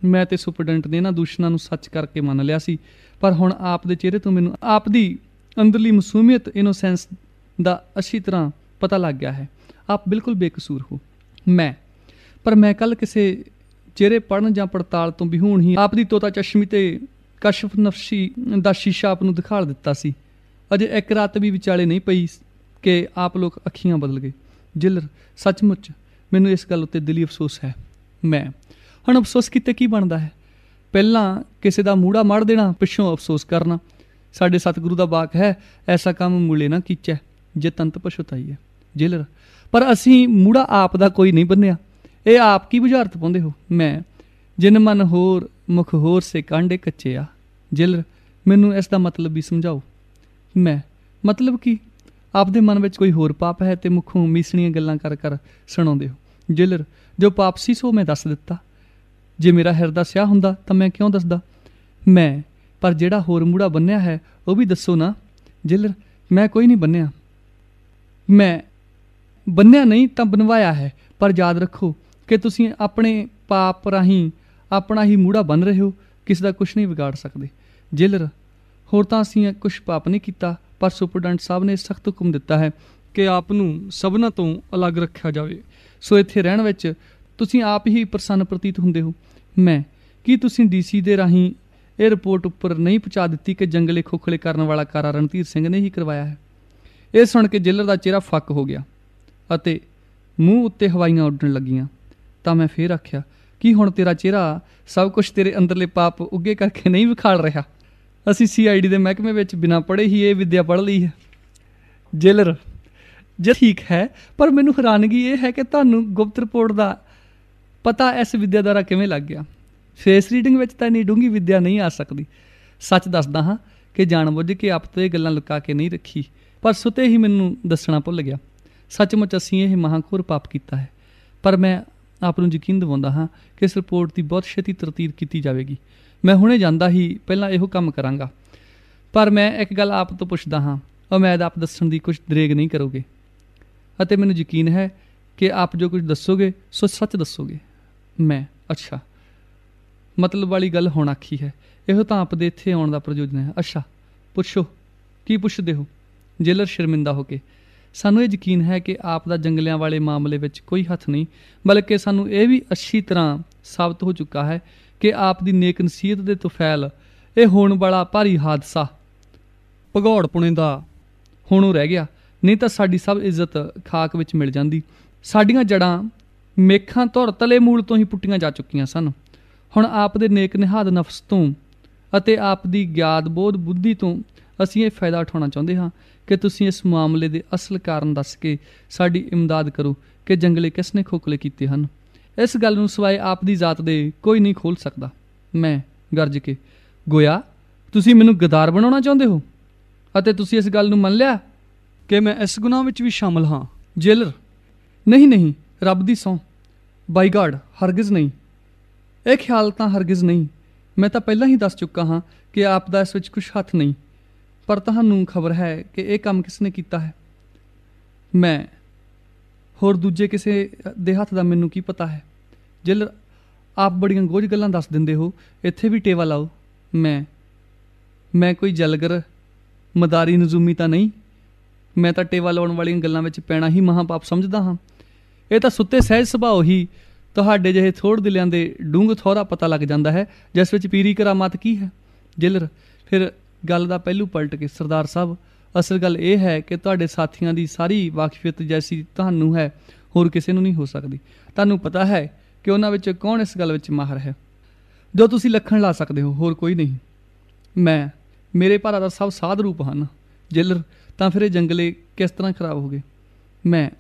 ਮੈਂ ਤੇ ਸੁਪਰਡੈਂਟ ਨੇ ਇਹਨਾਂ ਦੂਸ਼ਣਾਂ ਨੂੰ ਸੱਚ ਕਰਕੇ ਮੰਨ ਲਿਆ ਸੀ। ਪਰ ਹੁਣ ਆਪ ਦੇ ਚਿਹਰੇ ਤੋਂ ਮੈਨੂੰ ਆਪ ਦੀ ਅੰਦਰਲੀ ਮਾਸੂਮੀਅਤ, ਇਨੋਸੈਂਸ ਦਾ ਅੱਛੀ ਤਰ੍ਹਾਂ ਪਤਾ ਲੱਗ ਗਿਆ ਹੈ। ਆਪ ਬਿਲਕੁਲ ਬੇਕਸੂਰ ਹੋ। ਪਰ ਮੈਂ ਕੱਲ੍ਹ ਕਿਸੇ ਚਿਹਰੇ ਪੜ੍ਹਨ ਜਾਂ ਪੜਤਾਲ ਤੋਂ ਵਿਹੂਣ ਹੀ ਆਪ ਦੀ ਤੋਤਾ ਚਸ਼ਮੀ ਤੇ ਕਸ਼ਫ ਨਫਸੀ ਦਾ ਸ਼ੀਸ਼ਾ ਆਪ ਨੂੰ ਦਿਖਾ ਦਿੱਤਾ ਸੀ। ਅਜੇ ਇੱਕ ਰਾਤ ਵੀ ਵਿਚਾਲੇ ਨਹੀਂ ਪਈ ਕਿ ਆਪ ਲੋਕ ਅੱਖੀਆਂ ਬਦਲ ਗਏ। ਜੇਲਰ, ਸੱਚਮੁੱਚ ਮੈਨੂੰ ਇਸ ਗੱਲ ਉੱਤੇ ਦਿਲੀ ਅਫਸੋਸ ਹੈ। ਹੁਣ ਅਫਸੋਸ ਕੀਤੇ ਕੀ ਬਣਦਾ ਹੈ? ਪਹਿਲਾਂ ਕਿਸੇ ਦਾ ਮੂੜਾ ਮੜ ਦੇਣਾ, ਪਿੱਛੋਂ ਅਫਸੋਸ ਕਰਨਾ। ਸਾਡੇ ਸਤਿਗੁਰੂ ਦਾ ਵਾਕ ਹੈ, ਐਸਾ ਕੰਮ ਮੂਲੇ ਨਾ ਕੀਚੈ ਜੇ ਤੰਤ ਪਛੁਤਾਈ ਹੈ। ਜੇਲਰ, ਪਰ ਅਸੀਂ ਮੂੜਾ ਆਪ ਦਾ ਕੋਈ ਨਹੀਂ ਬੰਨਿਆ। ਇਹ ਆਪ ਕੀ ਬੁਝਾਰਤ ਪਾਉਂਦੇ ਹੋ? ਜਿਨ ਮਨ ਹੋਰ ਮੁਖ ਹੋਰ ਸੇ ਕਾਂਡੇ ਕੱਚੇ ਆ। ਜੇਲਰ, ਮੈਨੂੰ ਇਸ ਦਾ ਮਤਲਬ ਵੀ ਸਮਝਾਓ। ਮਤਲਬ ਕੀ? ਆਪਦੇ ਮਨ ਵਿੱਚ ਕੋਈ ਹੋਰ ਪਾਪ ਹੈ ਤੇ ਮੁੱਖੋਂ ਮੀਸਣੀਆਂ ਗੱਲਾਂ ਕਰ ਸੁਣਾਉਂਦੇ ਹੋ। ਜੇਲਰ, ਜੋ ਪਾਪ ਸੀ ਸੋ ਮੈਂ ਦੱਸ ਦਿੱਤਾ। ਜੇ ਮੇਰਾ ਹਿਰਦਾ ਸਿਆਹ ਹੁੰਦਾ ਤਾਂ ਮੈਂ ਕਿਉਂ ਦੱਸਦਾ? ਪਰ ਜਿਹੜਾ ਹੋਰ ਮੂੜਾ ਬੰਨਿਆ ਹੈ ਉਹ ਵੀ ਦੱਸੋ ਨਾ। ਜੇਲਰ, ਮੈਂ ਕੋਈ ਨਹੀਂ ਬੰਨਿਆ। ਬੰਨਿਆ ਨਹੀਂ ਤਾਂ ਬਣਵਾਇਆ ਹੈ। ਪਰ ਯਾਦ ਰੱਖੋ ਕਿ ਤੁਸੀਂ ਆਪਣੇ ਪਾਪ ਰਾਹੀਂ ਆਪਣਾ ਹੀ ਮੂੜਾ ਬੰਨ ਰਹੇ ਹੋ, ਕਿਸੇ ਦਾ ਕੁਛ ਨਹੀਂ ਵਿਗਾੜ ਸਕਦੇ। ਜੇਲਰ, ਹੋਰ ਤਾਂ ਅਸੀਂ ਕੁਛ ਪਾਪ ਨਹੀਂ ਕੀਤਾ, ਪਰ ਸੁਪਰਡੈਂਟ ਸਾਹਿਬ ਨੇ ਸਖਤ ਹੁਕਮ ਦਿੱਤਾ ਹੈ ਕਿ ਆਪ ਨੂੰ ਸਭਨਾਂ ਤੋਂ ਅਲੱਗ ਰੱਖਿਆ ਜਾਵੇ। ਸੋ ਇੱਥੇ ਰਹਿਣ ਵਿੱਚ ਤੁਸੀਂ ਆਪ ਹੀ ਪ੍ਰਸੰਨ ਪ੍ਰਤੀਤ ਹੁੰਦੇ ਹੋ। ਕੀ ਤੁਸੀਂ DC ਦੇ ਰਾਹੀਂ ਇਹ ਰਿਪੋਰਟ ਉੱਪਰ ਨਹੀਂ ਪਹੁੰਚਾ ਦਿੱਤੀ ਕਿ ਜੰਗਲੇ ਖੋਖਲੇ ਕਰਨ ਵਾਲਾ ਕਾਰਾ ਰਣਧੀਰ ਸਿੰਘ ਨੇ ਹੀ ਕਰਵਾਇਆ ਹੈ? ਇਹ ਸੁਣ ਕੇ ਜੇਲਰ ਦਾ ਚਿਹਰਾ ਫੱਕ ਹੋ ਗਿਆ ਅਤੇ ਮੂੰਹ ਉੱਤੇ ਹਵਾਈਆਂ ਉੱਡਣ ਲੱਗੀਆਂ। ਤਾਂ ਮੈਂ ਫੇਰ ਆਖਿਆ, ਕੀ ਹੁਣ ਤੇਰਾ ਚਿਹਰਾ ਸਭ ਕੁਛ ਤੇਰੇ ਅੰਦਰਲੇ ਪਾਪ ਉੱਗੇ ਕਰਕੇ ਨਹੀਂ ਵਿਖਾਲ ਰਿਹਾ? ਅਸੀਂ CID ਦੇ ਮਹਿਕਮੇ ਵਿੱਚ ਬਿਨਾਂ ਪੜ੍ਹੇ ਹੀ ਇਹ ਵਿੱਦਿਆ ਪੜ੍ਹ ਲਈ ਹੈ। ਜੇਲਰ, ਜੇ ਠੀਕ ਹੈ, ਪਰ ਮੈਨੂੰ ਹੈਰਾਨਗੀ ਇਹ ਹੈ ਕਿ ਤੁਹਾਨੂੰ ਗੁਪਤ ਰਿਪੋਰਟ ਦਾ ਪਤਾ ਇਸ ਵਿੱਦਿਆ ਦੁਆਰਾ ਕਿਵੇਂ ਲੱਗ ਗਿਆ? ਫੇਸ ਰੀਡਿੰਗ ਵਿੱਚ ਤਾਂ ਇੰਨੀ ਡੂੰਘੀ ਵਿੱਦਿਆ ਨਹੀਂ ਆ ਸਕਦੀ। ਸੱਚ ਦੱਸਦਾ ਹਾਂ ਕਿ ਜਾਣਬੁੱਝ ਕੇ ਆਪ ਤੋਂ ਇਹ ਗੱਲਾਂ ਲੁਕਾ ਕੇ ਨਹੀਂ ਰੱਖੀ, ਪਰ ਸੁਤੇ ਹੀ ਮੈਨੂੰ ਦੱਸਣਾ ਭੁੱਲ ਗਿਆ। ਸੱਚਮੁੱਚ ਅਸੀਂ ਇਹ ਮਹਾਂਘੋਰ ਪਾਪ ਕੀਤਾ ਹੈ। ਪਰ ਮੈਂ ਆਪ ਨੂੰ ਯਕੀਨ ਦਿਵਾਉਂਦਾ ਹਾਂ ਕਿ ਇਸ ਰਿਪੋਰਟ ਦੀ ਬਹੁਤ ਛੇਤੀ ਤਰਤੀਬ ਕੀਤੀ ਜਾਵੇਗੀ। ਮੈਂ ਹੁਣੇ ਜਾਂਦਾ ਹੀ ਪਹਿਲਾਂ ਇਹੋ ਕੰਮ ਕਰਾਂਗਾ। ਪਰ ਮੈਂ ਇੱਕ ਗੱਲ ਆਪ ਤੋਂ ਪੁੱਛਦਾ ਹਾਂ, ਉਮੀਦ ਆਪ ਦੱਸਣ ਦੀ ਕੁਝ ਦਰੇਗ ਨਹੀਂ ਕਰੋਗੇ ਅਤੇ ਮੈਨੂੰ ਯਕੀਨ ਹੈ ਕਿ ਆਪ ਜੋ ਕੁਝ ਦੱਸੋਗੇ ਸੋ ਸੱਚ ਦੱਸੋਗੇ। ਅੱਛਾ, ਮਤਲਬ ਵਾਲੀ ਗੱਲ ਹੁਣ ਆਖੀ ਹੈ। ਇਹੋ ਤਾਂ ਆਪ ਦੇ ਇੱਥੇ ਆਉਣ ਦਾ ਪ੍ਰਯੋਜਨ ਹੈ। ਅੱਛਾ, ਪੁੱਛੋ, ਕੀ ਪੁੱਛਦੇ ਹੋ? ਜੇਲਰ ਸ਼ਰਮਿੰਦਾ ਹੋ ਕੇ, ਸਾਨੂੰ ਇਹ ਯਕੀਨ ਹੈ ਕਿ ਆਪ ਦਾ ਜੰਗਲਿਆਂ ਵਾਲੇ ਮਾਮਲੇ ਵਿੱਚ ਕੋਈ ਹੱਥ ਨਹੀਂ, ਬਲਕਿ ਸਾਨੂੰ ਇਹ ਵੀ ਅੱਛੀ ਤਰ੍ਹਾਂ ਸਾਬਤ ਹੋ ਚੁੱਕਾ ਹੈ ਕਿ ਆਪ ਦੀ ਨੇਕ ਨਸੀਹਤ ਦੇ ਤੁਫੈਲ ਇਹ ਹੋਣ ਵਾਲਾ ਭਾਰੀ ਹਾਦਸਾ ਭਗੌੜ ਪੁਣੇ ਦਾ ਹੋਣੋਂ ਰਹਿ ਗਿਆ, ਨਹੀਂ ਤਾਂ ਸਾਡੀ ਸਭ ਇੱਜ਼ਤ ਖਾਕ ਵਿੱਚ ਮਿਲ ਜਾਂਦੀ। ਸਾਡੀਆਂ ਜੜ੍ਹਾਂ ਮੇਖਾਂ ਧੁਰ ਤਲੇ ਮੂਲ ਤੋਂ ਹੀ ਪੁੱਟੀਆਂ ਜਾ ਚੁੱਕੀਆਂ ਸਨ। ਹੁਣ ਆਪ ਦੇ ਨੇਕ ਨਿਹਾਦ ਨਫਸ ਤੋਂ ਅਤੇ ਆਪ ਦੀ ਗਿਆਤ ਬੋਧ ਬੁੱਧੀ ਤੋਂ ਅਸੀਂ ਇਹ ਫਾਇਦਾ ਉਠਾਉਣਾ ਚਾਹੁੰਦੇ ਹਾਂ ਕਿ ਤੁਸੀਂ ਇਸ ਮਾਮਲੇ ਦੇ ਅਸਲ ਕਾਰਨ ਦੱਸ ਕੇ ਸਾਡੀ ਇਮਦਾਦ ਕਰੋ ਕਿ ਜੰਗਲੇ ਕਿਸ ਨੇ ਖੋਖਲੇ ਕੀਤੇ ਹਨ। ਇਸ ਗੱਲ ਨੂੰ ਸਿਵਾਏ ਆਪ ਦੀ ਜ਼ਾਤ ਦੇ ਕੋਈ ਨਹੀਂ ਖੋਲ੍ਹ ਸਕਦਾ। ਮੈਂ ਗਰਜ ਕੇ, ਗੋਇਆ ਤੁਸੀਂ ਮੈਨੂੰ ਗਦਾਰ ਬਣਾਉਣਾ ਚਾਹੁੰਦੇ ਹੋ ਅਤੇ ਤੁਸੀਂ ਇਸ ਗੱਲ ਨੂੰ ਮੰਨ ਲਿਆ ਕਿ ਮੈਂ ਇਸ ਗੁਨਾਹ ਵਿੱਚ ਵੀ ਸ਼ਾਮਲ ਹਾਂ। ਜੇਲਰ ਨਹੀਂ ਨਹੀਂ, ਰੱਬ ਦੀ ਸਹੁੰ, ਬਾਈ ਗਾਡ ਹਰਗਿਜ਼ ਨਹੀਂ। ਇਹ ਖਿਆਲ ਤਾਂ ਹਰਗਿਜ਼ ਨਹੀਂ। ਮੈਂ ਤਾਂ ਪਹਿਲਾਂ ਹੀ ਦੱਸ ਚੁੱਕਾ ਹਾਂ ਕਿ ਆਪ ਦਾ ਇਸ ਵਿੱਚ ਕੁਛ ਹੱਥ ਨਹੀਂ। ਪਰ ਤੁਹਾਨੂੰ ਖਬਰ ਹੈ ਕਿ ਇਹ ਕੰਮ ਕਿਸ ਨੇ ਕੀਤਾ ਹੈ? ਮੈਂ। ਹੋਰ ਦੂਜੇ ਕਿਸੇ ਦੇ ਹੱਥ ਦਾ ਮੈਨੂੰ ਕੀ ਪਤਾ ਹੈ? ਜੇਲਰ ਆਪ ਬੜੀਆਂ ਗੋਝ ਗੱਲਾਂ ਦੱਸ ਦਿੰਦੇ ਹੋ। ਇੱਥੇ ਵੀ ਟੇਵਾ ਲਾਓ। ਮੈਂ ਕੋਈ ਜਲਗਰ ਮਦਾਰੀ ਨਜ਼ੂਮੀ ਤਾਂ ਨਹੀਂ। ਮੈਂ ਤਾਂ ਟੇਵਾ ਲਾਉਣ ਵਾਲੀਆਂ ਗੱਲਾਂ ਵਿੱਚ ਪੈਣਾ ਹੀ ਮਹਾਂਪਾਪ ਸਮਝਦਾ ਹਾਂ। ਇਹ ਤਾਂ ਸੁੱਤੇ ਸਹਿਜ ਸੁਭਾਅ ਹੀ ਤੁਹਾਡੇ ਜਿਹੇ ਥੋੜ ਦਿਲਿਆਂ ਦੇ ਡੂੰਘ ਥੋੜਾ ਪਤਾ ਲੱਗ ਜਾਂਦਾ ਹੈ, ਜਿਸ ਵਿੱਚ ਪੀਰੀ ਕਰਾਮਾਤ ਕੀ ਹੈ। ਜੇਲਰ ਫਿਰ ਗੱਲ ਦਾ ਪਹਿਲੂ ਪਲਟ ਕੇ, ਸਰਦਾਰ ਸਾਹਿਬ ਅਸਲ ਗੱਲ ਇਹ ਹੈ ਕਿ ਤੁਹਾਡੇ ਸਾਥੀਆਂ ਦੀ ਸਾਰੀ ਵਾਕਫੀਅਤ ਜੈਸੀ ਤੁਹਾਨੂੰ ਹੈ ਹੋਰ ਕਿਸੇ ਨੂੰ ਨਹੀਂ ਹੋ ਸਕਦੀ। ਤੁਹਾਨੂੰ ਪਤਾ ਹੈ ਕਿ ਉਹਨਾਂ ਵਿੱਚ ਕੌਣ ਇਸ ਗੱਲ ਵਿੱਚ ਮਾਹਰ ਹੈ ਜੋ ਤੁਸੀਂ ਲੱਖਣ ਲਾ ਸਕਦੇ ਹੋ, ਹੋਰ ਕੋਈ ਨਹੀਂ। ਮੇਰੇ ਭਾਰਾ ਦਾ ਸਭ ਸਾਧ ਰੂਪ ਹਨ। ਜੇਲਰ ਤਾਂ ਫਿਰ ਇਹ ਜੰਗਲੇ ਕਿਸ ਤਰ੍ਹਾਂ ਖਰਾਬ ਹੋ ਗਏ?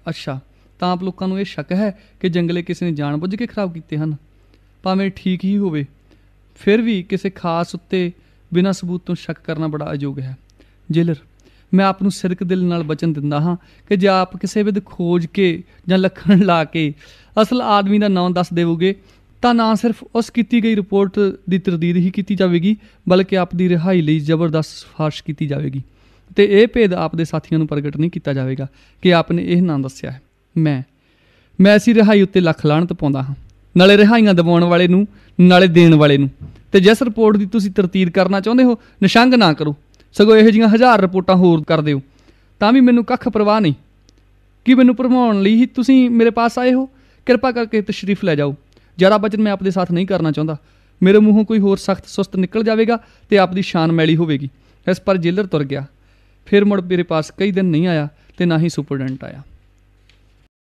ਅੱਛਾ, ਤਾਂ ਆਪ ਲੋਕਾਂ ਨੂੰ ਇਹ ਸ਼ੱਕ ਹੈ ਕਿ ਜੰਗਲੇ ਕਿਸੇ ਨੇ ਜਾਣ ਬੁੱਝ ਕੇ ਖਰਾਬ ਕੀਤੇ ਹਨ। ਭਾਵੇਂ ਠੀਕ ਹੀ ਹੋਵੇ, ਫਿਰ ਵੀ ਕਿਸੇ ਖਾਸ ਉੱਤੇ ਬਿਨਾਂ ਸਬੂਤ ਤੋਂ ਸ਼ੱਕ ਕਰਨਾ ਬੜਾ ਅਯੋਗ ਹੈ। ਜੇਲਰ ਮੈਂ ਆਪ ਨੂੰ ਸਿਰਕ ਦਿਲ ਨਾਲ ਵਚਨ ਦਿੰਦਾ ਹਾਂ ਕਿ ਜੇ ਆਪ ਕਿਸੇ ਵਿਧ ਖੋਜ ਕੇ ਜਾਂ ਲੱਖਣ ਲਾ ਕੇ ਅਸਲ ਆਦਮੀ ਦਾ ਨਾਂ ਦੱਸ ਦੇਵੋਗੇ ਤਾਂ ਨਾ ਸਿਰਫ ਉਸ ਕੀਤੀ ਗਈ ਰਿਪੋਰਟ ਦੀ ਤਰਦੀਦ ਹੀ ਕੀਤੀ ਜਾਵੇਗੀ, ਬਲਕਿ ਆਪ ਦੀ ਰਿਹਾਈ ਲਈ ਜ਼ਬਰਦਸਤ ਸਿਫਾਰਿਸ਼ ਕੀਤੀ ਜਾਵੇਗੀ ਅਤੇ ਇਹ ਭੇਦ ਆਪ ਦੇ ਸਾਥੀਆਂ ਨੂੰ ਪ੍ਰਗਟ ਨਹੀਂ ਕੀਤਾ ਜਾਵੇਗਾ ਕਿ ਆਪ ਨੇ ਇਹ ਨਾਂ ਦੱਸਿਆ ਹੈ। ਮੈਂ ਐਸੀ ਰਿਹਾਈ ਉੱਤੇ ਲੱਖ ਲਾਹਨਤ ਪਾਉਂਦਾ ਹਾਂ, ਨਾਲੇ ਰਿਹਾਈਆਂ ਦਿਵਾਉਣ ਵਾਲੇ ਨੂੰ ਨਾਲੇ ਦੇਣ ਵਾਲੇ ਨੂੰ। ਅਤੇ ਜਿਸ ਰਿਪੋਰਟ ਦੀ ਤੁਸੀਂ ਤਰਤੀਬ ਕਰਨਾ ਚਾਹੁੰਦੇ ਹੋ ਨਿਸ਼ੰਗ ਨਾ ਕਰੋ, ਸਗੋਂ ਇਹੋ ਜਿਹੀਆਂ 1000 ਰਿਪੋਰਟਾਂ ਹੋਰ ਕਰ ਦਿਓ ਤਾਂ ਵੀ ਮੈਨੂੰ ਕੱਖ ਪਰਵਾਹ ਨਹੀਂ। ਕੀ ਮੈਨੂੰ ਭਰਮਾਉਣ ਲਈ ਹੀ ਤੁਸੀਂ ਮੇਰੇ ਪਾਸ ਆਏ ਹੋ? ਕਿਰਪਾ ਕਰਕੇ ਤਸ਼ਰੀਫ ਲੈ ਜਾਓ। ਜ਼ਿਆਦਾ ਬਚਨ ਮੈਂ ਆਪ ਦੇ ਸਾਥ ਨਹੀਂ ਕਰਨਾ ਚਾਹੁੰਦਾ। ਮੇਰੇ ਮੂੰਹੋਂ ਕੋਈ ਹੋਰ ਸਖਤ ਸੁਸਤ ਨਿਕਲ ਜਾਵੇਗਾ ਅਤੇ ਆਪ ਦੀ ਸ਼ਾਨ ਮੈਲੀ ਹੋਵੇਗੀ। ਇਸ ਪਰ ਜੇਲਰ ਤੁਰ ਗਿਆ। ਫਿਰ ਮੁੜ ਮੇਰੇ ਪਾਸ ਕਈ ਦਿਨ ਨਹੀਂ ਆਇਆ ਅਤੇ ਨਾ ਹੀ ਸੁਪਰਡੈਂਟ ਆਇਆ।